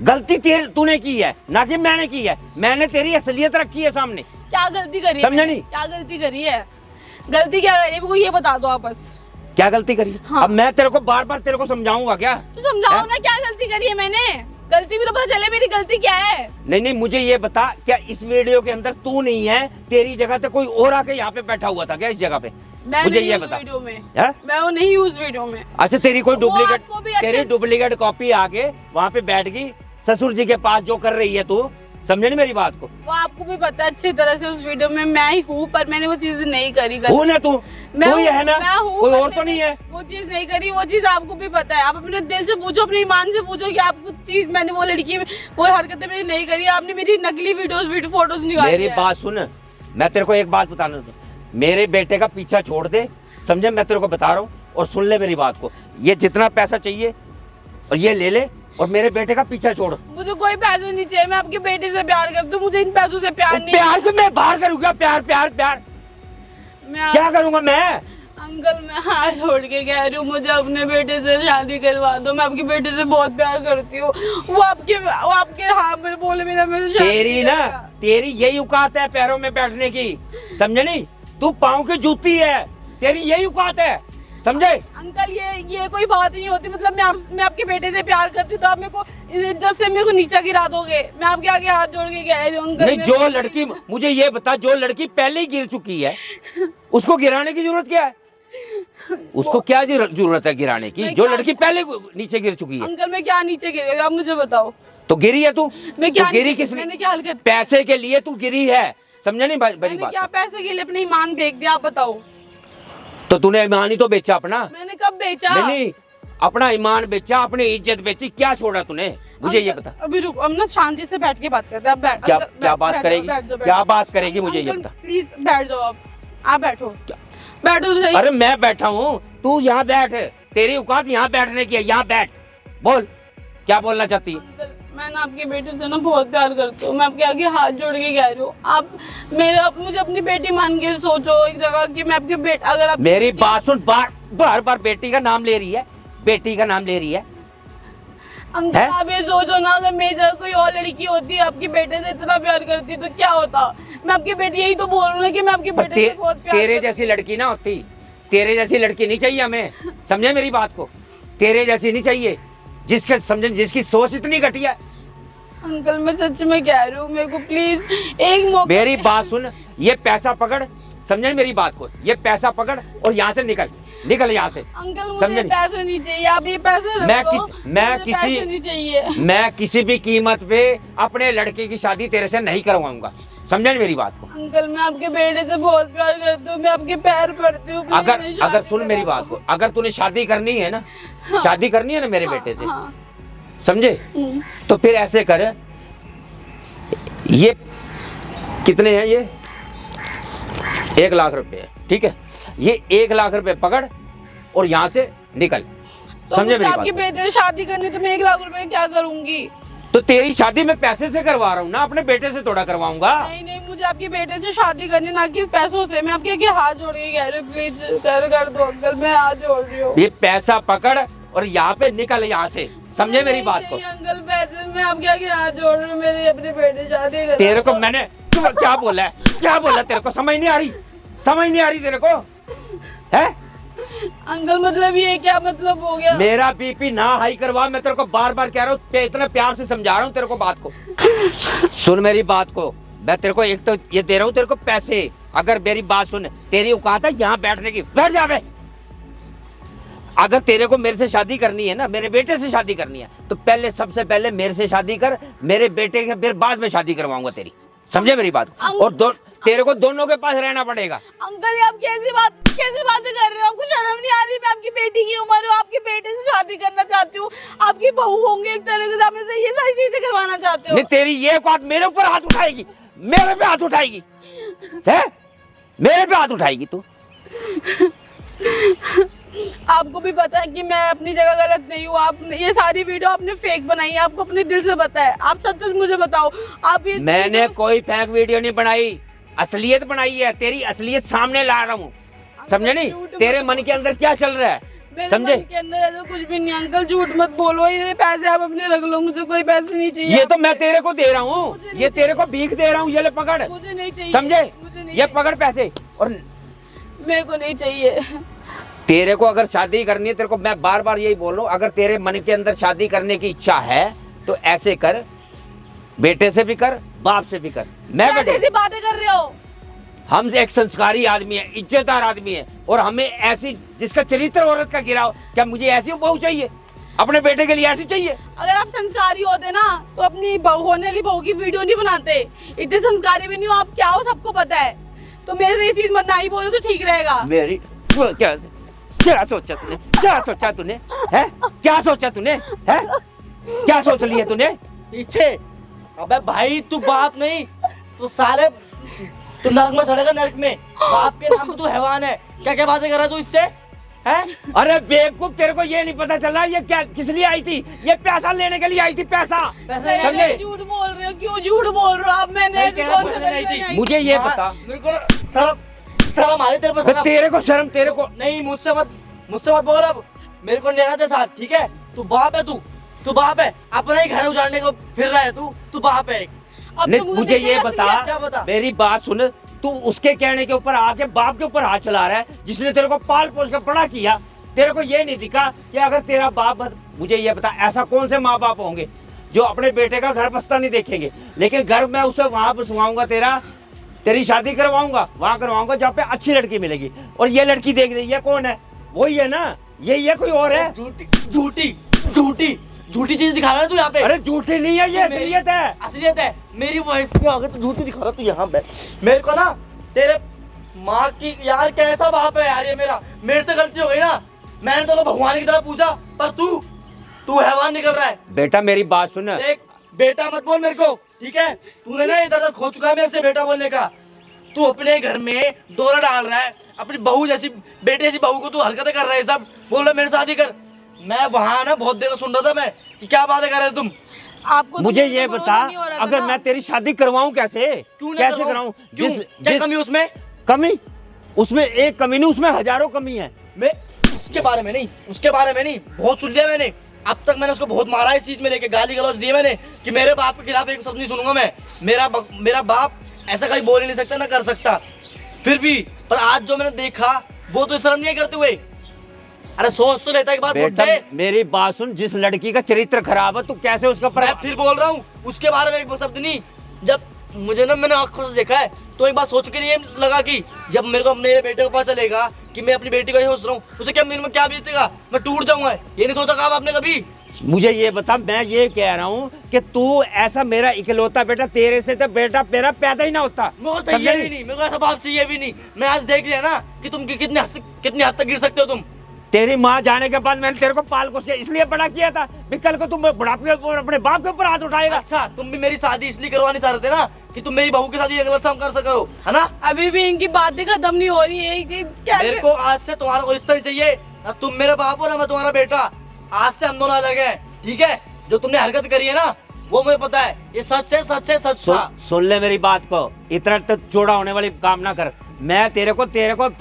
गलती तेरे तूने की है, ना कि मैंने की है। मैंने तेरी असलियत रखी है सामने। क्या गलती करी है समझा मैंने? नहीं? क्या गलती करी है? गलती क्या करी है? मेरे को ये बता दो आप बस। क्या गलती करी? हाँ। अब मैं तेरे को बार बार तेरे को समझाऊंगा क्या? तो समझाओ हैं? ना क्या गलती करी है मैंने। गलती भी तो पता चले मेरी गलती क्या है। नहीं नहीं, मुझे ये बता, क्या इस वीडियो के अंदर तू नहीं है? तेरी जगह पे कोई और आके यहाँ पे बैठा हुआ था क्या इस जगह पे? मैं मुझे नहीं ये उस बता। वीडियो में। हैं? मैं वो नहीं हूँ उस वीडियो में। अच्छा, तेरी कोई वो डुप्लीकेट, आपको भी अच्छे तेरी से- डुप्लीकेट कॉपी आके वहाँ पे बैठ गई ससुर जी के पास, जो कर रही है तू, समझे नहीं मेरी बात को? वो आपको भी पता है अच्छी तरह से उस वीडियो में मैं ही हूँ, पर मैंने वो चीज नहीं करी। हूँ ना तू? मैं तू ही हूँ- है ना? मैं हूँ, कोई पर और तो मैंने नहीं है? वो चीज नहीं करी। वो चीज आपको भी पता है। आप अपने दिल से पूछो, अपने ईमान से पूछो कि आपको चीज मैंने वो लड़की वो हरकतें मेरी नहीं करी। आपने मेरी नकली वीडियो फोटोज निकाली मेरी है। बात सुन, मैं तेरे को एक बात बताना दो, मेरे बेटे का पीछा छोड़ दे, समझे? मैं तेरे को बता रहा हूँ, और सुन ले मेरी बात को। ये जितना पैसा चाहिए और ये ले ले, और मेरे बेटे का पीछा छोड़। मुझे कोई पैसे नहीं चाहिए। मैं आपके बेटे से प्यार करती हूँ। मुझे इन पैसों से प्यार नहीं। प्यार से मैं बाहर करूंगा? प्यार प्यार प्यार मैं क्या करूंगा मैं? अंकल, मैं हाथ छोड़ के कह रही हूँ, मुझे अपने बेटे से शादी करवा दो। मैं आपके बेटे से बहुत प्यार करती हूँ। वो आपके हाँ पर बोले बिना मेरे से शादी तेरी नहीं ना, करेगा। तेरी यही औकात है पैरों में बैठने की, समझे नहीं? तू पाँव की जूती है, तेरी यही औकात है, समझे? अंकल, ये कोई बात नहीं होती। मतलब मैं आपके बेटे से प्यार करती हूँ, तो आप मेरे को इज्जत से मेरे को नीचा गिरा दोगे? मैं आपके आगे हाथ जोड़ के कह रही हूँ अंकल। नहीं, जो लड़की, मुझे ये बता, जो लड़की पहले ही गिर चुकी है, उसको गिराने की जरूरत क्या है? उसको क्या जरूरत है गिराने की? मैं जो क्या- लड़की पहले नीचे गिर चुकी है। अंकल, मैं क्या नीचे गिरेगा आप मुझे बताओ। तो गिरी है तू? मैं क्या तो गिरी नीचे- किसने? मैंने क्या हरकत? पैसे के लिए तू गिरी है, समझे नहीं मेरी मैंने बात? क्या पैसे के लिए अपनी ईमान फेंक दिया? आप बताओ। तो तूने ईमान ही तो बेचा अपना। मैंने कब बेचा? नहीं नहीं, अपना ईमान बेचा, अपनी इज्जत बेची, क्या छोड़ा तूने? मुझे ये बता। अभी रुको, हम ना शांति से बैठ के बात करते हैं। आप बैठ। क्या अंकल, क्या बैठ- बात बैठ करेगी? जाओ, बैठ जाओ, बैठ क्या जाओ। बात करेगी? मुझे ये अंकल, बता। प्लीज बैठ जाओ। आप बैठो। बैठो तो सही। अरे मैं बैठा हूँ, तू यहाँ बैठ। तेरी औकात यहाँ बैठने की है, यहाँ बैठ। बोल, क्या बोलना चाहती है? अंकल, मैं ना आपके बेटे से ना बहुत प्यार करती हूँ। मैं आपके आगे हाथ जोड़ के कह रही हूँ, आप मुझे अपनी बेटी मान के सोचो एक जगह कि मैं आपके बेटा, अगर आप मेरी बात सुन, बार बार बेटी का नाम ले रही है, बेटी का नाम ले रही है। अंकल, है? आप ये सोचो ना, अगर मेरी जगह कोई और लड़की होती है, आपके बेटे से इतना प्यार करती तो क्या होता? मैं आपके बेटे, यही तो बोल रही हूँ ना कि मैं आपके पर बेटे से बहुत प्यार तेरे करती जैसी लड़की ना होती, तेरे जैसी लड़की नहीं चाहिए हमें, समझे मेरी बात को? तेरे जैसी नहीं चाहिए, जिसके समझे, जिसकी सोच इतनी घटिया है। हूँ। अंकल, मैं सच में कह रही हूँ, मेरे को प्लीज एक मौका। मेरी बात सुन, ये पैसा पकड़, समझे मेरी बात को? ये पैसा पकड़ और यहाँ से निकल, निकल यहाँ से। अंकल, समझे मुझे नहीं? पैसे नहीं चाहिए। आप ये पैसे रख मैं लो। मैं मुझे पैसे किसी नहीं चाहिए। मैं किसी भी कीमत पे अपने लड़के की शादी तेरे से नहीं करवाऊंगा, समझे नहीं मेरी बात को? अंकल, मैं आपके बेटे से बहुत प्यार करती हूँ। मैं आपके पैर पड़ती हूँ। please मेरी अगर शादी सुन मेरी करा बात दो। को, अगर तूने शादी करनी है ना, शादी करनी है ना मेरे बेटे से, हाँ। समझे? हम्म। तो फिर ऐसे कर, ये कितने हैं? ये 1 लाख रुपए है, ठीक है? ये 1 लाख रुपए पकड़ और यहाँ से निकल, तो समझे मुझे मेरी आपके बात? बेटे से शादी करनी, तो मैं 1 लाख रुपए क्या करूंगी? तो तेरी शादी मैं पैसे से करवा रहा हूँ ना, अपने बेटे से थोड़ा करवाऊंगा। नहीं नहीं, मुझे आपके बेटे से शादी करनी, ना कि पैसों से। मैं आपके आगे हाथ जोड़ के कह रही हूँ, प्लीज कर दो अंकल, मैं हाथ जोड़ रही हूँ। ये पैसा पकड़ और यहाँ पे निकल, यहाँ से, समझे मेरी बात को? नहीं चाहिए अंकल पैसे, मैं आपके आगे हाथ जोड़ रही हूँ। मेरे अपने बेटे से शादी करा तेरे को दो। मैंने क्या बोला है? क्या बोला? तेरे को समझ नहीं आ रही? समझ नहीं आ रही तेरे को? है? अंकल, मतलब ये क्या मतलब हो गया? मेरा बीपी ना हाई करवा, मैं तेरे को बार बार कह रहा हूँ, इतना प्यार से समझा रहा हूँ तेरे को बात को। सुन मेरी बात को, मैं तेरे को एक तो ये दे रहा हूँ तेरे को पैसे, अगर मेरी बात सुन, तेरी औकात है यहाँ बैठने की, बैठ जा बे। अगर तेरे को मेरे से शादी करनी है ना, मेरे बेटे से शादी करनी है, तो पहले सबसे पहले मेरे से शादी कर, मेरे बेटे के फिर बाद में शादी करवाऊंगा तेरी, समझे मेरी बात को? और तेरे को दोनों के पास रहना पड़ेगा। अंकल, ये आप कैसी बातें कर रहे हो? आपको शर्म नहीं आ रही? मैं आपकी बेटी की उम्र हूँ, आपके बेटे से शादी करना चाहती हूँ। आपकी बहू होंगे एक तरह से, आप मेरे से ये सारी चीजें करवाना चाहते हो? नहीं, तेरी ये औकात मेरे ऊपर हाथ उठाएगी, मेरे पे हाथ उठाएगी, है? मेरे पे हाथ उठाएगी तू? आपको भी पता है कि मैं अपनी जगह गलत नहीं हूँ। आप ये सारी वीडियो आपने फेक बनाई है, आपको अपने दिल से पता है। आप सच सच मुझे बताओ, आप ये मैंने कोई फेक वीडियो नहीं बनाई, असलियत बनाई है, तेरी असलियत सामने ला रहा हूँ, समझे नहीं? झूठ तेरे मत मन के अंदर क्या चल रहा है, मेरे समझे? मन के अंदर ऐसा कुछ भी नहीं अंकल, झूठ मत बोलो। ये पैसे आप अपने रख लो, मुझे कोई पैसे नहीं चाहिए। ये तो मैं तेरे को दे रहा हूँ, मुझे नहीं ये तेरे को भीख दे रहा हूँ, ये ले पकड़, मुझे नहीं चाहिए, समझे? मुझे नहीं ये पकड़ पैसे। और मेरे को नहीं चाहिए। तेरे को अगर शादी करनी है, तेरे को मैं बार बार यही बोल रहा हूँ, अगर तेरे मन के अंदर शादी करने की इच्छा है तो ऐसे कर, बेटे से भी कर, बाप से भी कर। मैं कैसी ऐसी बातें कर रहे हो? हम एक संस्कारी आदमी है, इज्जतदार आदमी है, और हमें ऐसी जिसका चरित्र औरत का गिरा हो, क्या मुझे ऐसी बहू चाहिए? अपने बेटे के लिए ऐसी चाहिए? अगर आप संस्कारी होते ना तो अपनी बहू होने वाली बहू की वीडियो नहीं बनाते। इतने संस्कारी भी नहीं हो आप, क्या हो सबको पता है। तो मेरे से ये चीज मत नहीं बोलो तो ठीक रहेगा। मेरी क्या सोचा तूने, क्या सोचा तूने, है क्या सोचा तूने, है क्या सोच लिया तूने? पीछे। अबे भाई तू बाप नहीं, तू साले तू नरक में सड़ेगा, नरक में। बाप के नाम पे तू हैवान है। क्या क्या बातें कर रहा है तू इससे, हैं? अरे बेवकूफ, तेरे को ये नहीं पता चल रहा ये क्या किस लिए आई थी? ये पैसा लेने के लिए आई थी, पैसा, पैसे समझे? झूठ बोल रहे हो, क्यों झूठ बोल रहे हो आप? मैंने सही ऐसी कह रहा, कौन सी बोलने नहीं गलती थी। नहीं मुझे ये हाँ, बता, मेरे को ना शर्म आ रही तेरे पे, शर्म। तेरे को शर्म, तेरे को नहीं, मुझसे मत बोल अब। मेरे को नहीं रहना तेरे साथ, ठीक है? तू बाप है, तू बाप है। अपना ही घर उजाड़ने को फिर रहा है तू बाप है। अब नहीं, तो मुझे ये क्या बता, बता? मेरी बात सुन, तू उसके कहने के ऊपर आके बाप के ऊपर हाथ चला रहा है, जिसने तेरे को पाल पोस कर बड़ा किया। तेरे को ये नहीं दिखा कि अगर तेरा बाप, मुझे ये बता, ऐसा कौन से माँ बाप होंगे जो अपने बेटे का घर बसता नहीं देखेंगे? लेकिन घर मैं उसे वहां बसवाऊंगा, तेरी शादी करवाऊंगा, वहां करवाऊंगा जहाँ पे अच्छी लड़की मिलेगी। और ये लड़की देख रही है, कौन है? वही है ना, यही है, कोई और है? झूठी चीज दिखा रहा है तू यहाँ पे। अरे झूठी नहीं है, ये असलियत है। असलियत है। मेरी वाइफ के आगे तो झूठी दिखा रहा तू यहाँ पे। मेरे को ना तेरे माँ की, यार कैसा बाप है यार ये मेरा। मेरे से गलती हो गई ना, मैंने तो भगवान की तरह पूछा, पर तू हैवान निकल रहा है। बेटा मेरी बात सुन, देख बेटा मत बोल मेरे को, ठीक है? तूने ना इधर से खो चुका है मेरे से बेटा बोलने का। तू अपने घर में दौरा डाल रहा है, अपनी बहू जैसी, बेटे जैसी बहू को तू हरकतें कर रहा है, सब बोल रहा है मेरे शादी कर। मैं वहां ना बहुत देर सुन रहा था मैं कि क्या बातें कर रहे हो तुम। आपको तो मुझे मेरे ये पे बता, भरोसा नहीं हो रहा था अगर ना। मैं तेरी शादी करवाऊं कैसे? क्यों कैसे कराऊं? क्यों? क्या कमी है उसमें? कमी, उसमें एक कमी नहीं, उसमें हजारों कमी है। मैं उसके बारे में नहीं, बहुत सुन लिया मैंने। अब तक मैंने उसको बहुत मारा इस चीज में लेके, गाली गलौज दिए मैंने कि मेरे बाप के खिलाफ एक शब्द नहीं सुनूंगा मैं। मेरा बाप ऐसा कहीं बोल ही नहीं सकता, ना कर सकता। फिर भी पर आज जो मैंने देखा वो तो शर्म नहीं करते हुए। अरे सोच तो लेता एक बात बेटा बुड्ढे। मेरी बात सुन, जिस लड़की का चरित्र खराब है, तू कैसे उसका मैं फिर बोल रहा हूँ उसके बारे में एक शब्द नहीं। जब मुझे ना, मैंने आंखों से देखा है तो एक बात सोच के नहीं लगा कि जब मेरे को मेरे बेटे को पता चलेगा कि मैं अपनी बेटी को ये सोच रहा हूँ, उसे क्या मेरे में क्या बीतेगा, मैं टूट जाऊंगा। ये नहीं सोचा कहा आपने कभी? मुझे ये बता, मैं ये कह रहा हूँ कि तू ऐसा मेरा इकलौता बेटा, तेरे से तो बेटा मेरा पैदा ही ना होता। मेरे को चाहिए भी नहीं, मेरे को ऐसा बाप चाहिए भी नहीं। मैं आज देख लिया ना कि तुम कितनी हद तक गिर सकते हो तुम। तेरी माँ जाने के बाद मैंने तेरे को पाल पोस के इसलिए बड़ा किया था कि कल को तुम बुढ़ापे के ऊपर अपने बाप के ऊपर हाथ उठाएगा। अच्छा, तुम भी मेरी शादी इसलिए करवानी चाह रहे थे ना कि तुम मेरी बहू के साथ ये गलत काम कर सको, है ना? अभी भी इनकी बातें खत्म नहीं हो रही है कि कैसे? मेरे को आज से तुम्हारा कोई रिश्ता नहीं चाहिए, ना तुम मेरे बाप हो ना मैं तुम्हारा बेटा। आज से हम दोनों अलग हैं, ठीक है? जो तुमने हरकत करी है ना वो मुझे पता है, ये सच है, सच था। सुन ले मेरी बात को, इतना तो चौड़ा होने वाली काम ना कर। मैं तेरे को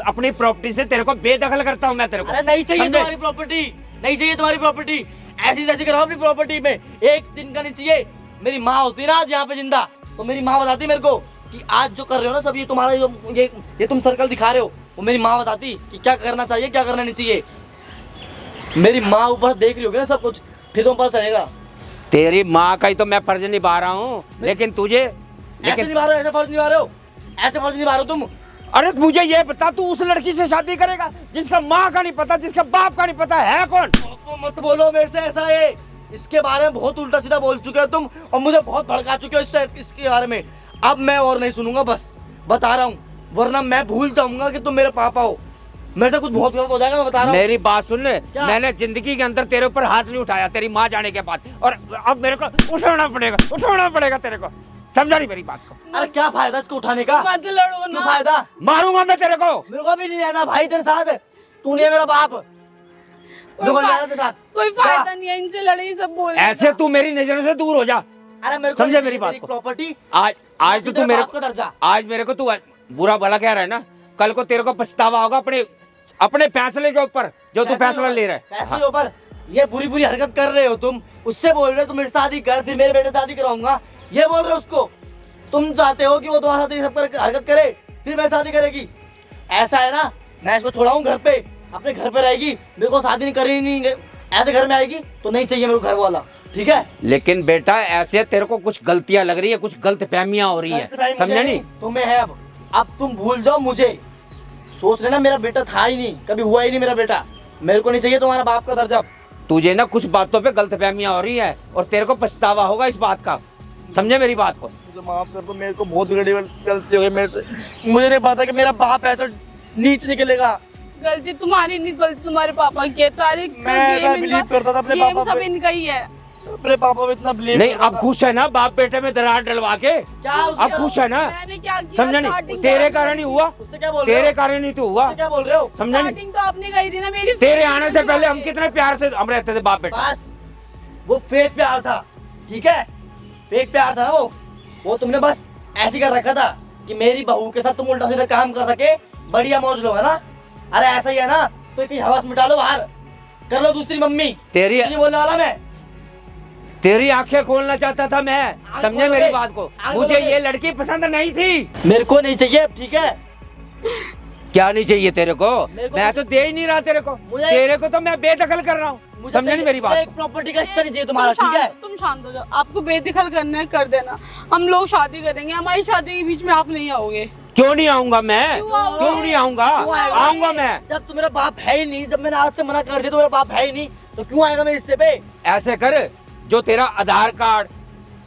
अपनी प्रॉपर्टी से तेरे को बेदखल करता हूँ। मैं तेरे को अरे नहीं चाहिए समझे? तुम्हारी प्रॉपर्टी, नहीं चाहिए तुम्हारी प्रॉपर्टी। ऐसी जैसी कराओ अपनी प्रॉपर्टी में, एक दिन का नहीं चाहिए। मेरी माँ होती ना आज यहाँ पे जिंदा, तो मेरी माँ बताती मेरे को कि आज जो कर रहे हो ना सब, ये तुम्हारा जो ये तुम सर्कल दिखा रहे हो, वो मेरी माँ बताती कि क्या करना चाहिए क्या करना नहीं चाहिए। मेरी माँ ऊपर देख रही होगी ना सब कुछ, फिर तुम पता चलेगा। तेरी माँ का ही तो मैं फर्ज निभा रहा हूँ, लेकिन तुझे ऐसे निभा रहे हो, ऐसे फर्ज निभा रहे हो, ऐसे फर्ज निभा रहे हो तुम। अरे मुझे ये बता, तू उस लड़की से शादी करेगा जिसका माँ का नहीं पता, जिसका बाप का नहीं पता, है कौन? मत बोलो मेरे से ऐसा है, इसके बारे में बहुत उल्टा सीधा बोल चुके हो तुम और मुझे बहुत भड़का चुके हो इसके बारे में। अब मैं और नहीं सुनूंगा, बस बता रहा हूँ, वरना मैं भूल जाऊंगा कि तुम मेरे पापा हो। मेरे से कुछ बहुत गलत हो जाएगा, मैं बता रहा हूँ। मेरी बात सुन ले, मैंने जिंदगी के अंदर तेरे ऊपर हाथ नहीं उठाया तेरी माँ जाने के बाद, और अब मेरे को उठाना पड़ेगा तेरे को। समझा नहीं मेरी बात को? अरे क्या फायदा इसको उठाने का? मत लड़ो क्यों ना। फायदा? मारूंगा मैं तेरे को। मेरे को भी नहीं रहना भाई तेरे साथ, तू नहीं है मेरा बाप। मेरे को नहीं रहना तेरे साथ। कोई फायदा नहीं है इनसे लड़ाई, सब बोल रहे हैं। ऐसे तू मेरी नजरों से दूर हो जा। अरे मेरे को समझे मेरी बात को? प्रॉपर्टी आज तो तू मेरे को दर्जा। आज मेरे को तू बुरा भला कह रहा है ना, कल को तेरे को पछतावा होगा अपने अपने फैसले के ऊपर जो तू फैसला ले रहा है। फैसले के ऊपर ये बुरी बुरी हरकत कर रहे हो तुम, उससे बोल रहे हो तुम मेरी शादी कर, फिर मेरे बेटे शादी कराऊंगा, ये बोल रहे हो उसको। तुम चाहते हो कि वो तुम्हारे साथ ये सब हरकत करे फिर मैं शादी करेगी? ऐसा है ना, मैं इसको छोड़ाऊं घर पे, अपने घर पे रहेगी, मेरे को शादी नहीं करनी, नहीं ऐसे घर में आएगी तो नहीं चाहिए मेरे को घर वाला, ठीक है? लेकिन बेटा ऐसे तेरे को कुछ गलतियां लग रही है, कुछ गलत फहमियां हो रही है, समझा नहीं? तुम्हें है अब तुम भूल जाओ मुझे, सोच लेना मेरा बेटा था ही नहीं, कभी हुआ ही नहीं मेरा बेटा, मेरे को नहीं चाहिए तुम्हारा बाप का दर्जा। तुझे ना कुछ बातों पे गलत फहमियां हो रही है और तेरे को पछतावा होगा इस बात का, समझे मेरी बात को? मुझे माफ कर दो, मेरे को बहुत बड़ी गलती हो गई मेरे से, मुझे नहीं पता कि मेरा बाप ऐसा नीच निकलेगा। गलती तुम्हारी नहीं, गलती तुम्हारे पापा की है। सारी मैं ऐसा बिलीव करता था अपने पापा सब पे, इनका ही है। अपने पापा पे इतना बिलीव नहीं, अब खुश है ना बाप बेटे में दरार डलवा के? क्या अब खुश है ना? मैंने क्या किया? समझा नहीं? starting तेरे तो- कारण ही हुआ, उससे क्या बोल रहे तेरे हो? कारण ही तो हुआ, उससे क्या बोल रहे हो? समझा नहीं? स्टार्टिंग तो आपने कही थी ना मेरी। तेरे आने से पहले हम कितने प्यार से हम रहते थे बाप बेटा। बस वो फेक प्यार था, ठीक है? फेक प्यार था ना वो तुमने बस ऐसे कर रखा था कि मेरी बहू के साथ तुम उल्टा सीधा काम कर सके, बढ़िया मौज लो, है ना? अरे ऐसा ही है ना, तो एक हवस मिटा लो, बाहर कर लो दूसरी मम्मी। तेरी नहीं बोलने वाला मैं, तेरी आंखें खोलना चाहता था मैं, समझे खोलो मेरी बे, बात को? आँख मुझे खोलो बे। ये लड़की पसंद नहीं थी। मेरे को नहीं चाहिए, ठीक है? क्या नहीं चाहिए तेरे को? मेरे को मैं तो दे ही नहीं रहा तेरे को, मुझे- तेरे को तो मैं बेदखल कर रहा हूँ, मुझे समझे नहीं मेरी बात एक को? प्रॉपर्टी का हिस्सा नहीं चाहिए तुम्हारा, ठीक है? तुम शांत हो जाओ, आपको बेदखल करना है कर देना, हम लोग शादी करेंगे, हमारी शादी के बीच में आप नहीं आओगे। क्यों नहीं आऊंगा मैं? क्यों आओगे? क्यों नहीं आऊंगा? क्यों आएगा? आऊंगा मैं। जब तू मेरा बाप है ही नहीं, जब मैंने आज से मना कर दिया तो मेरा बाप है ही नहीं, तो क्यों आएगा मेरे रिश्ते पे? ऐसे कर, जो तेरा आधार कार्ड,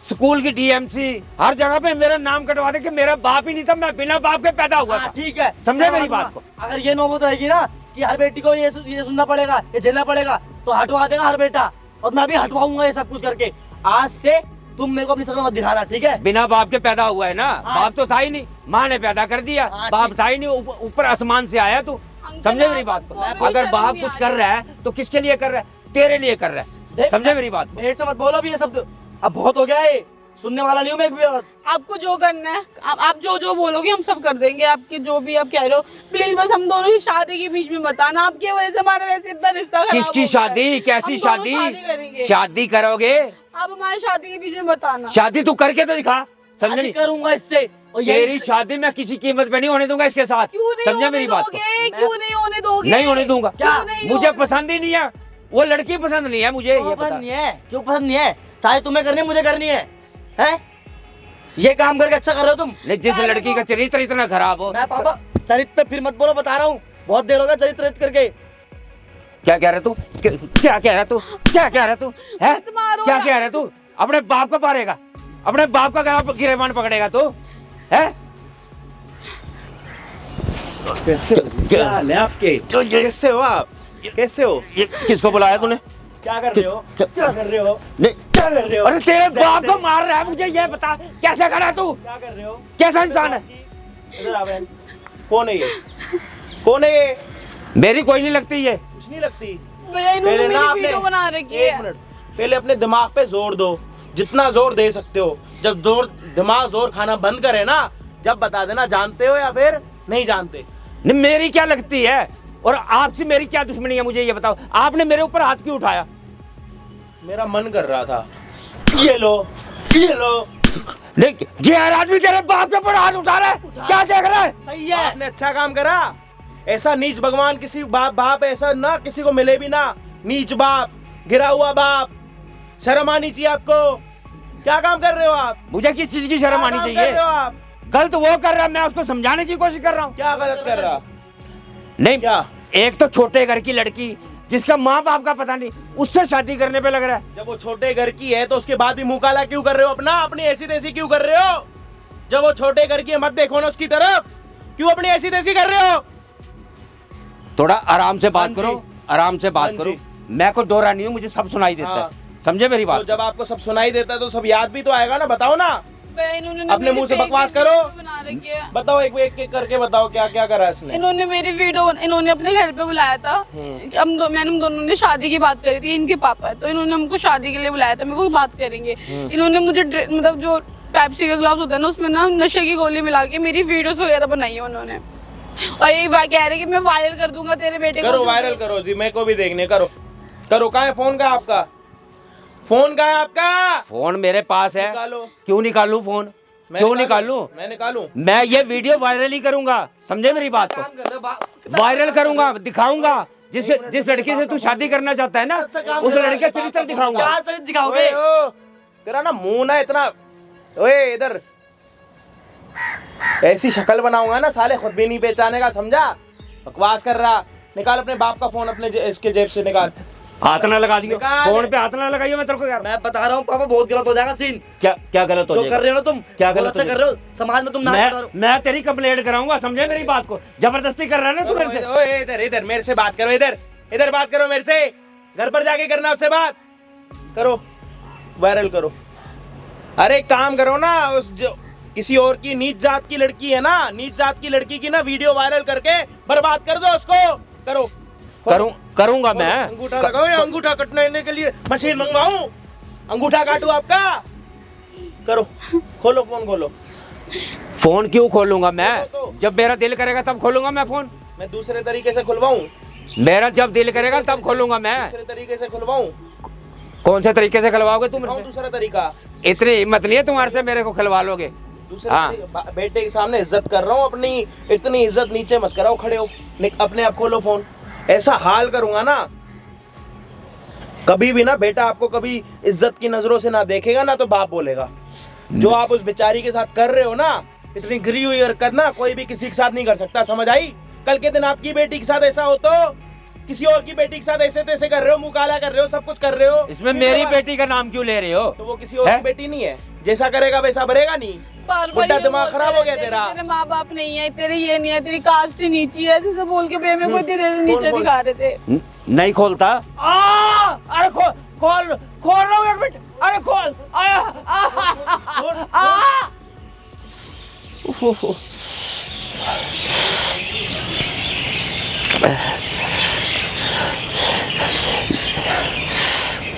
स्कूल की डीएमसी, हर जगह पे मेरा नाम कटवा दे कि मेरा बाप ही नहीं था, मैं बिना बाप के पैदा हुआ हाँ, था। ठीक है, समझे मेरी बात को? अगर ये नौबत रहेगी ना कि हर बेटी को ये सुनना पड़ेगा, ये झेलना पड़ेगा, तो हटवा देगा हर बेटा, और मैं भी हटवाऊंगा ये सब कुछ करके। आज से तुम मेरे को अपनी शक्ल मत दिखाना, ठीक है? बिना बाप के पैदा हुआ है ना? हाँ। बाप तो था ही नहीं, माँ ने पैदा कर दिया। हाँ, बाप ठीक। था ही नहीं, ऊपर आसमान से आया तू, अंकल, समझे मेरी आप- बात को? वो भी अगर शर्म बाप नहीं कुछ आ कर रही। रहा है तो किसके लिए कर रहा है? तेरे लिए कर रहा है, देख, समझे मेरी बात को? मेरे से मत बोलो भी ये शब्द, अब बहुत हो गया है, सुनने वाला नहीं हूँ मैं एक भी औरत। आपको जो करना है आप जो जो बोलोगे हम सब कर देंगे, आपके जो भी आप कह रहे हो। प्लीज बस हम दोनों की शादी के बीच में बताना, आपकी वजह से हमारा वैसे इतना रिश्ता खराब किसकी हो गया है। शादी? कैसी हम दोनों शादी? करेंगे। शादी करोगे? आप हमारी शादी के बीच में बताना। शादी तू करके तो दिखा, समझे शादी नहीं? करूंगा इससे, और तेरी शादी मैं किसी कीमत पे नहीं होने दूंगा इसके साथ, क्यों नहीं समझे होने मेरी बात को? दोगे? क्यों नहीं होने दोगे? नहीं होने दूंगा। क्या? क्यों नहीं मुझे होने- पसंद ही नहीं है, वो लड़की पसंद नहीं है मुझे, ये क्यों पता। पसंद नहीं है? क्यों पसंद नहीं है? चाहे तुम्हें करनी है, मुझे करनी है, हैं? ये काम करके अच्छा कर रहे हो तुम। नहीं, जिस लड़की का चरित्र इतना खराब हो। मैं पापा चरित्र पे फिर मत बोलो, बता रहा हूँ, बहुत देर हो गया चरित्र करके। क्या कह रहा तू? क्या कह रहा तू? क्या कह रहा तू? है? मत मारो क्या ना। कह रहा तू? अपने बाप को मारेगा? अपने बाप का गिरेबान पकड़ेगा तू? है? क्या हाल है आपके? कैसे हो आप? कैसे हो? ये किसको बुलाया तूने? क्या कर रहे हो? क्या कर रहे हो? नहीं, क्या कर रहे हो? अरे तेरे बाप को मार रहा है, मुझे ये बता कैसे करा तू? क्या कर रहे हो? कैसा इंसान है? इधर आ बहन। कौन है ये? कौन है ये? मेरी कोई नहीं लगती ये। कुछ नहीं लगती। भैया इन्होंने पहले ना मेरी आपने वीडियो बना रखी एक है। मिनट, पहले अपने दिमाग पे जोर दो, जितना जोर दे सकते हो। जब दिमाग जोर खाना बंद करे ना, जब बता देना जानते हो या फिर नहीं जानते। नहीं, मेरी क्या लगती है और आपसे मेरी क्या दुश्मनी है, मुझे ये बताओ। आपने मेरे ऊपर हाथ क्यों उठाया? मेरा मन कर रहा था। ये लो, ये लो। नहीं, ये आदमी तेरे बाप के ऊपर हाथ उठा रहा है, क्या देख रहा है? सही है, आपने अच्छा काम करा। ऐसा नीच भगवान किसी बाप ऐसा ना किसी को मिले भी ना। नीच बाप, गिरा हुआ बाप, शर्म आनी चाहिए आपको। क्या काम कर रहे हो आप? मुझे किस चीज की शर्म आनी क्या काम चाहिए? कर रहे हो आप? गलत वो कर रहा है, मैं उसको समझाने की कोशिश कर रहा हूँ। क्या गलत कर रहा? नहीं, क्या? एक तो छोटे घर की लड़की जिसका माँ बाप का पता नहीं, उससे शादी करने पे लग रहा है। जब वो छोटे घर की है तो उसके बाद भी मुंह काला क्यों कर रहे हो अपना? अपनी ऐसी तैसी क्यों कर रहे हो? जब वो छोटे घर की है मत देखो ना उसकी तरफ, क्यों अपनी ऐसी तैसी कर रहे हो? थोड़ा आराम से बात हाँ करो, जी। आराम से बात हाँ करो। जी। मैं को डोरा नहीं हूँ, मुझे सब सुनाई देता हाँ। है, समझे मेरी तो बात? जब आपको सब सुनाई देता है तो सब याद भी तो आएगा ना। बताओ ना, भैया इन्होंने अपने मेरी मुंह से fake बकवास वीडियो करो। बना रखी है। बताओ एक करके बताओ क्या क्या करा इसने। इन्होंने मेरी वीडियो इन्होंने अपने घर पे बुलाया था। हम दोनों ने शादी की बात करी थी, इनके पापा है तो इन्होंने हमको शादी के लिए बुलाया था, मेरे को बात करेंगे। इन्होंने मुझे मतलब जो पेप्सी का ग्लास होता है ना, उसमें ना नशे की गोली मिला के मेरी वीडियोस वगैरह बनाई है उन्होंने। और ये बात कह रहे कि मैं वायरल कर दूंगा तेरे बेटे को। करो वायरल करो जी, मेरे को भी देखने, करो करो। कहाँ है फोन? कहाँ है आपका फोन? कहाँ है आपका? फोन मेरे पास है। निकालो। क्यों निकालूं फोन? मैं क्यों निकालूं? निकालूं? मैं निकालूं? मैं ये वीडियो वायरल ही करूंगा, समझे मेरी बात को? काम कर रहे हो, बाप वायरल करूंगा, दिखाऊंगा। जिस लड़की से तू शादी करना चाहता है ना, उस लड़के का चरित्र दिखाऊंगा। क्या चरित्र दिखाओगे? ओए, ओ, तेरा ना मुंह ना इतना, ओए इधर ऐसी शक्ल बनाऊंगा ना साले खुद भी नहीं पहचाने का, समझा? बकवास कर रहा। निकाल अपने बाप का फोन, अपने इसके जेब से निकाल। हाथ ना लगा दियो, निकाल। फोन पे हाथ ना लगाइयो, मैं तेरे को यार। मैं बता रहा हूँ पापा, बहुत गलत हो जाएगा सीन। क्या क्या गलत हो जो जाएगा? कर रहे हो ना तुम, क्या बहुत गलत अच्छा हो कर रहे हो, समाज में तुम नाच उतारो। मैं तेरी कंप्लेंट कराऊंगा, समझे मेरी बात को? जबरदस्ती कर रहा है ना तू मेरे से। ओए इधर इधर मेरे से बात करो, इधर इधर बात करो मेरे से। घर पर जाके करना उससे बात, करो वायरल करो। अरे एक काम करो ना, उस जो किसी और की नीच जात की लड़की है ना, नीच जात की लड़की की ना वीडियो वायरल करके बर्बाद कर दो उसको। करो करूंगा मैं। अंगूठा लगाओ या अंगूठा कटने के लिए मशीन मंगवाऊं? अंगूठा काटू आपका? करो, खोलो फोन, खोलो। फोन क्यों खोलूंगा मैं? तो। जब मेरा दिल करेगा तब खोलूंगा मैं फोन। मैं दूसरे तरीके से खुलवाऊं? मेरा जब दिल करेगा तब खोलूंगा मैं। दूसरे तरीके से खुलवाऊं? कौन से तरीके से खिलवाओगे तुम मेरे से? दूसरा तरीका। इतनी हिम्मत नहीं है तुम्हारे से मेरे को खिलवा लोगे? दूसरे हाँ। बेटे के सामने इज्जत कर रहा हूँ अपनी, इतनी इज्जत नीचे मत कराओ, खड़े हो, अपने आप खोलो फोन। ऐसा हाल करूंगा ना, कभी भी ना बेटा आपको कभी इज्जत की नजरों से ना देखेगा ना, तो बाप बोलेगा। जो आप उस बेचारी के साथ कर रहे हो ना, इतनी गिरी हुई हरकत ना कोई भी किसी के साथ नहीं कर सकता, समझ आई? कल के दिन आपकी बेटी के साथ ऐसा हो तो किसी और की बेटी के साथ ऐसे तैसे कर रहे हो, मुंह काला कर रहे हो, सब कुछ कर रहे हो। इसमें मेरी बेटी का नाम क्यों ले रहे हो? तो वो किसी और की बेटी नहीं है, जैसा करेगा वैसा भरेगा नहीं। बार-बार बुड्ढा ये दिमाग बोलते खराब हो गया रहते हैं तेरा। कि तेरे माँ बाप नहीं है, तेरे ये नहीं है, तेरी कास्ट ही नीची है, ऐसे सब बोल के मेरे को इतनी देर से नीचे बोल। दिखा रहे थे। नहीं खोलता। अरे खोल रहा हूँ, एक मिनट। अरे खोल।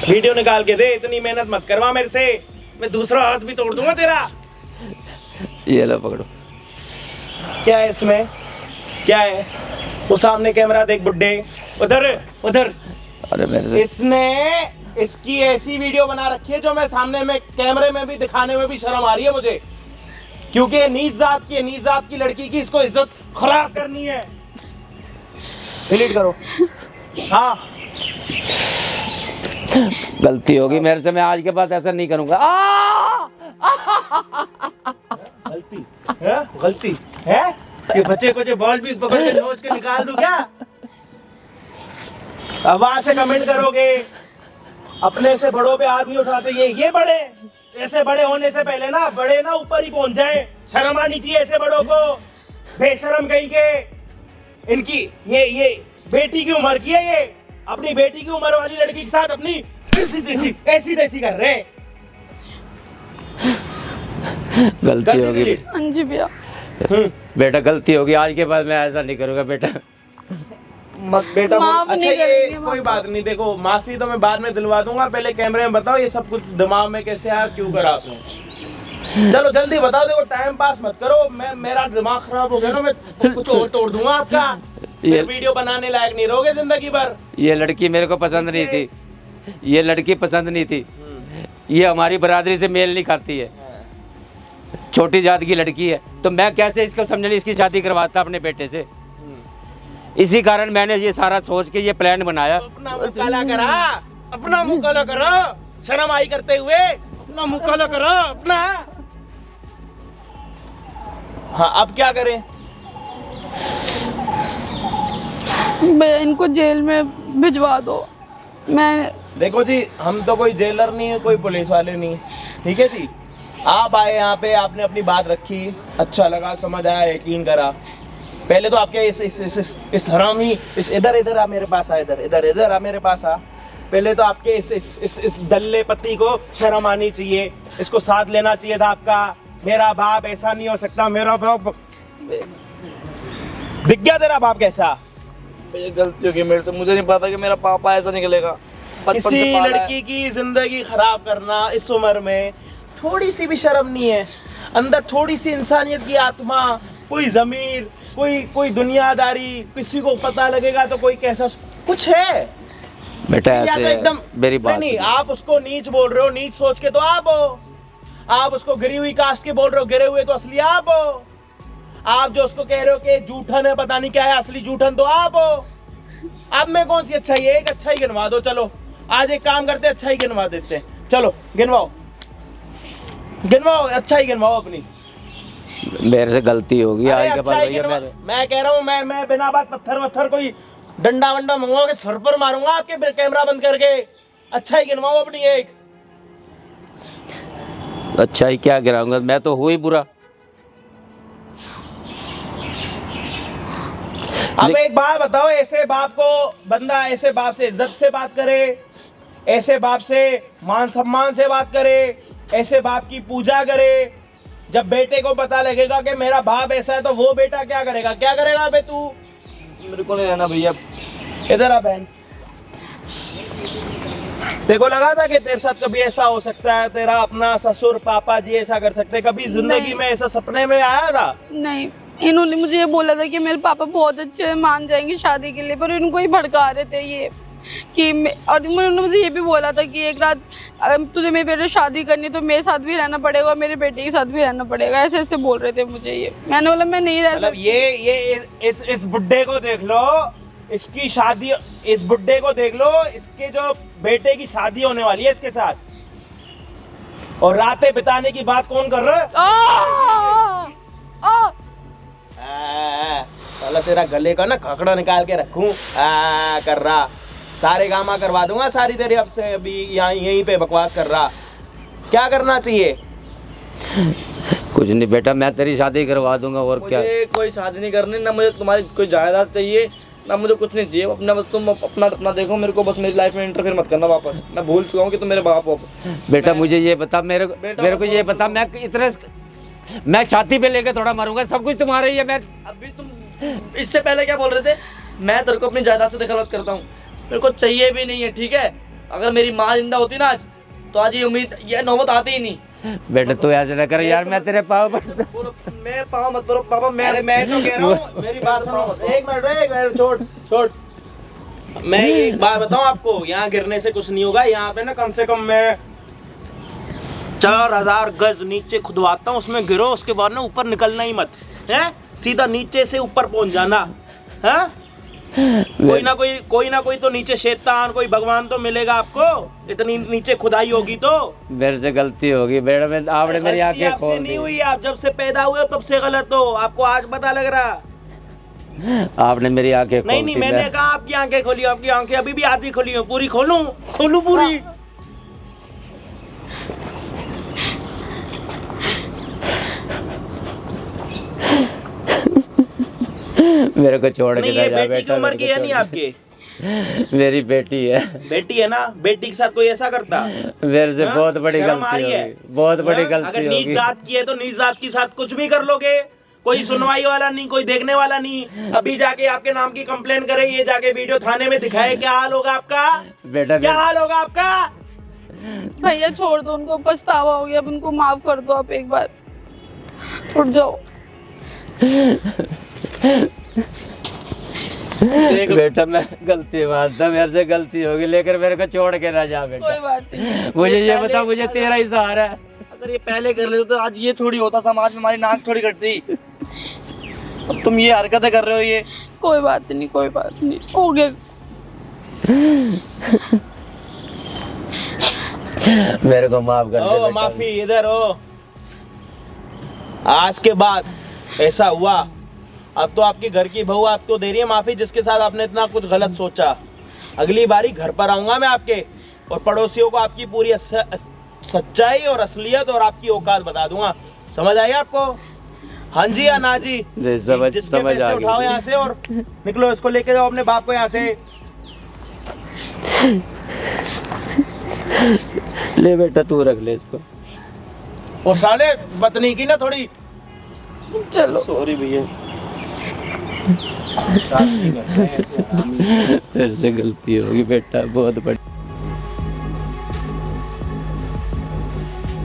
वीडियो निकाल के दे, इतनी मेहनत मत करवा मेरे से, मैं दूसरा हाथ भी तोड़ दूंगा तेरा। ये लो पकड़ो। क्या है इसमें? क्या है वो? सामने कैमरा देख बुड्ढे, उधर उधर। अरे मेरे से इसने इसकी ऐसी वीडियो बना रखी है जो मैं सामने में कैमरे में भी दिखाने में भी शर्म आ रही है मुझे, क्योंकि ये नीच जात की है, नीच जात की लड़की की इसको इज्जत खराब करनी है। डिलीट करो। हाँ गलती होगी मेरे से, मैं आज के बाद ऐसा नहीं करूंगा। गलती है? गलती है कि बच्चे को जो बॉल भी पकड़ के नोच के निकाल दूं क्या? आवाज से कमेंट करोगे, अपने से बड़ों पे हाथ नहीं उठाते। ये बड़े, ऐसे बड़े होने से पहले ना बड़े ना ऊपर ही पहुंच जाए। शर्म आनी चाहिए ऐसे बड़ों को, बेशरम कहीं के। इनकी ये बेटी की उम्र की है, ये अपनी बेटी की उम्र वाली लड़की के साथ अपनी ऐसी तैसी कर रहे हैं। गलती होगी हाँ जी भैया। बेटा, गलती होगी, आज के बाद मैं ऐसा नहीं करूंगा बेटा। मत बेटा माफ अच्छा नहीं ये करेंगे, कोई बात नहीं, देखो माफी तो मैं बाद में दिलवा दूंगा, पहले कैमरे में बताओ ये सब कुछ दिमाग में कैसे आया, क्यों करा आपने? चलो जल्दी बताओ, देखो टाइम पास मत करो, मेरा दिमाग खराब हो गया ना, मैं कुछ और तोड़ दूंगा आपका। ये वीडियो बनाने लायक नहीं रहोगे जिंदगी भर। ये लड़की मेरे को पसंद नहीं थी, ये लड़की पसंद नहीं थी, ये हमारी बरादरी से मेल नहीं खाती है, छोटी जात की लड़की है, तो मैं कैसे इसको समझने इसकी शादी करवाता अपने बेटे से। इसी कारण मैंने ये सारा सोच के ये प्लान बनाया। अपना मुंह काला करा, अपना मुंह काला करो, शर्म आई करते हुए अपना मुंह काला करो अपना। हाँ अब क्या करें? भैया इनको जेल में भिजवा दो। मैं देखो जी, हम तो कोई जेलर नहीं है, कोई पुलिस वाले नहीं, ठीक है जी। आप आए यहाँ पे, आपने अपनी बात रखी, अच्छा लगा, समझ आया, यकीन करा। पहले तो आपके इस हरामी इधर आ मेरे पास आ, इधर आ मेरे पास आ। पहले तो आपके इस दल्ले पति को शर्म आनी चाहिए, इसको साथ लेना चाहिए था आपका। मेरा बाप ऐसा नहीं हो सकता, मेरा बाप दिख गया तेरा बाप कैसा। ये गलती हो गई मेरे से, मुझे नहीं पता कि मेरा पापा ऐसा निकलेगा। बचपन से किसी पाला है। लड़की की जिंदगी खराब करना इस उम्र में, थोड़ी सी भी शर्म नहीं है? अंदर थोड़ी सी इंसानियत की आत्मा, कोई जमीर, कोई दुनियादारी, किसी को पता लगेगा तो कोई कैसा कुछ है बेटा या तो ऐसे एकदम मेरी बात नहीं, आप उसको नीच बोल रहे हो, नीच सोच के तो आप हो। आप उसको गिरी हुई कास्ट के बोल रहे हो, गिरे हुए तो असली आप हो। आप जो उसको कह रहे हो कि जूठन है, पता नहीं क्या है, असली जूठन तो आप हो। अब में कौन सी अच्छाई है? एक अच्छाई गिनवा दो। चलो आज एक काम करते, अच्छाई गिनवा देते हैं। चलो गिनवाओ, गिनवाओ, अच्छाई गिनवाओ अपनी। मेरे से गलती होगी अरे आज के बाद अच्छाई भैया। गिनवा, मैं कह रहा हूँ, मैं बिना बात पत्थर कोई डंडा वंडा मंगवा के सर पर मारूंगा आपके, कैमरा बंद करके। अच्छाई गिनवाओ अपनी एक। अच्छा ही क्या गिराऊंगा, मैं तो हूँ ही बुरा। अब एक बात बताओ, ऐसे बाप को बंदा ऐसे बाप से इज्जत से बात करे, ऐसे बाप से मान सम्मान से बात करे, ऐसे बाप की पूजा करे, जब बेटे को पता लगेगा कि मेरा बाप ऐसा है तो वो बेटा क्या करेगा? क्या करेगा बे तू? मेरे को नहीं रहना भैया। इधर आ बहन, देखो लगा था कि तेरे साथ कभी ऐसा हो सकता है, तेरा अपना ससुर पापा जी ऐसा कर सकते? कभी जिंदगी नहीं। में ऐसा सपने में आया था? नहीं, इन्होंने मुझे ये बोला था कि मेरे पापा बहुत अच्छे हैं, मान जाएंगे शादी के लिए, पर इनको ही भड़का रहे थे ये कि और उन्होंने मुझे ये भी बोला था कि एक रात अगर तुझे मेरे बेटे से शादी करनी है तो मेरे साथ भी रहना पड़ेगा और मेरे बेटे के साथ भी रहना पड़ेगा। ऐसे ऐसे बोल रहे थे मुझे ये। मैंने बोला मैं नहीं रह मतलब सकती। ये इस बुड्ढे को देख लो, इसकी शादी, इस बुड्ढे को देख लो, इसके जो बेटे की शादी होने वाली है इसके साथ, और रातें बिताने की बात कौन कर रहा है? साला तेरा गले का ना खकड़ा निकाल के रखूं कर रहा, सारे गामा करवा दूंगा सारी तेरी। अब से अभी यहीं पे बकवास कर रहा। क्या करना चाहिए? कुछ नहीं बेटा, मैं तेरी शादी करवा दूंगा। और क्या, मुझे कोई शादी नहीं करनी, ना मुझे तुम्हारी कोई जायदाद चाहिए, ना मुझे कुछ नहीं चाहिए। अपना बस तुम अपना देखो, मेरे को बस मेरी लाइफ में इंटरफेयर मत करना वापस। मैं भूल चुका हूँ कि तुम मेरे बाप हो। बेटा मुझे ये बता, मेरे को ये बता, मैं इतने मैं छाती पे लेके थोड़ा मरूंगा, सब कुछ तुम्हारा ही है। मैं अभी तुम इससे पहले क्या बोल रहे थे? मैं तेरे को अपनी जायदाद से दखलत करता हूँ, मेरे को चाहिए भी नहीं है, ठीक है? अगर मेरी माँ जिंदा होती ना आज, तो आज ये उम्मीद, ये नौबत आती ही नहीं। बेटा तू ऐसे ना कर यार, मैं तेरे पाँव पड़ता। मैं पाँव मत करो पापा, मैं तो कह रहा हूँ, मेरी बात सुनो। एक मिनट छोड़। मैं एक बात बताऊँ आपको, यहाँ गिरने से कुछ नहीं होगा। यहाँ पे ना कम से कम मैं 4000 गज नीचे खुदवाता हूँ, उसमें गिरो, उसके बाद ना ऊपर निकलना ही मत है, सीधा नीचे से ऊपर पहुंच जाना है। कोई ना कोई तो नीचे शैतान, कोई भगवान तो मिलेगा आपको, इतनी नीचे खुदाई होगी तो। मेरे से गलती होगी बेटा, मैं आपने मेरी आंखें आपसे खोल नहीं दी। हुई, आप जब से पैदा हुए हो तब से गलत हो, आपको आज पता लग रहा। आपने मेरी आंखें खोल नहीं, दी। मैंने कहा आपकी आंखें खोली, आपकी आंखें अभी भी आधी खोली हो, पूरी खोलूं पूरी। मेरे को छोड़ के नहीं, ना ये जा बेटी की बेटा, उम्र मेरे की को है नहीं छोड़ आपके? मेरी बेटी है। बेटी है ना? बेटी के साथ कोई ऐसा करता? मेरे से हाँ? बहुत बड़ी शर्म आ गलती रही है? होगी, बहुत बड़ी हाँ? गलती अगर नीच होगी। जात की है तो नीच जात के साथ कुछ भी कर लोगे, कोई सुनवाई वाला नहीं, कोई देखने वाला नहीं। अभी जाके आपके नाम की कंप्लेन करे, ये जाके वीडियो थाने में दिखाए, क्या हाल होगा आपका? बेटा क्या हाल होगा आपका? भैया छोड़ दो उनको, पछतावा हो गया, अब उनको माफ कर दो आप एक बार, उठ जाओ। बेटा मैं गलती मानता, मेरे से गलती होगी, लेकर मेरे को छोड़ के ना जा बेटा। कोई बात नहीं। मुझे ये बता, मुझे तेरा ही सहारा है। अगर ये पहले कर लेते तो आज ये थोड़ी होता, समाज में हमारी नाक थोड़ी कटती। अब तुम ये हरकतें कर रहे हो, ये कोई बात नहीं, कोई बात नहीं, हो गया। मेरे को माफ कर दे ओ बेटा। माफी, इधर हो। आज के बाद ऐसा हुआ, अब तो आपकी घर की बहू आपको दे रही है माफी, जिसके साथ आपने इतना कुछ गलत सोचा। अगली बारी घर पर आऊंगा मैं आपके, और पड़ोसियों को आपकी पूरी सच्चाई और असलियत और आपकी औकात बता दूंगा। समझ आई आपको? हाँ जी या ना जी? समझ जिसके समझ पैसे आ उठाओ गई। यहाँ से और निकलो, इसको लेके जाओ अपने बाप को यहाँ से। ले बेटा तू रख ले इसको। और साले बतनी की ना थोड़ी। चलो सॉरी भैया। तेरे से गलती होगी बेटा, बहुत बड़ी।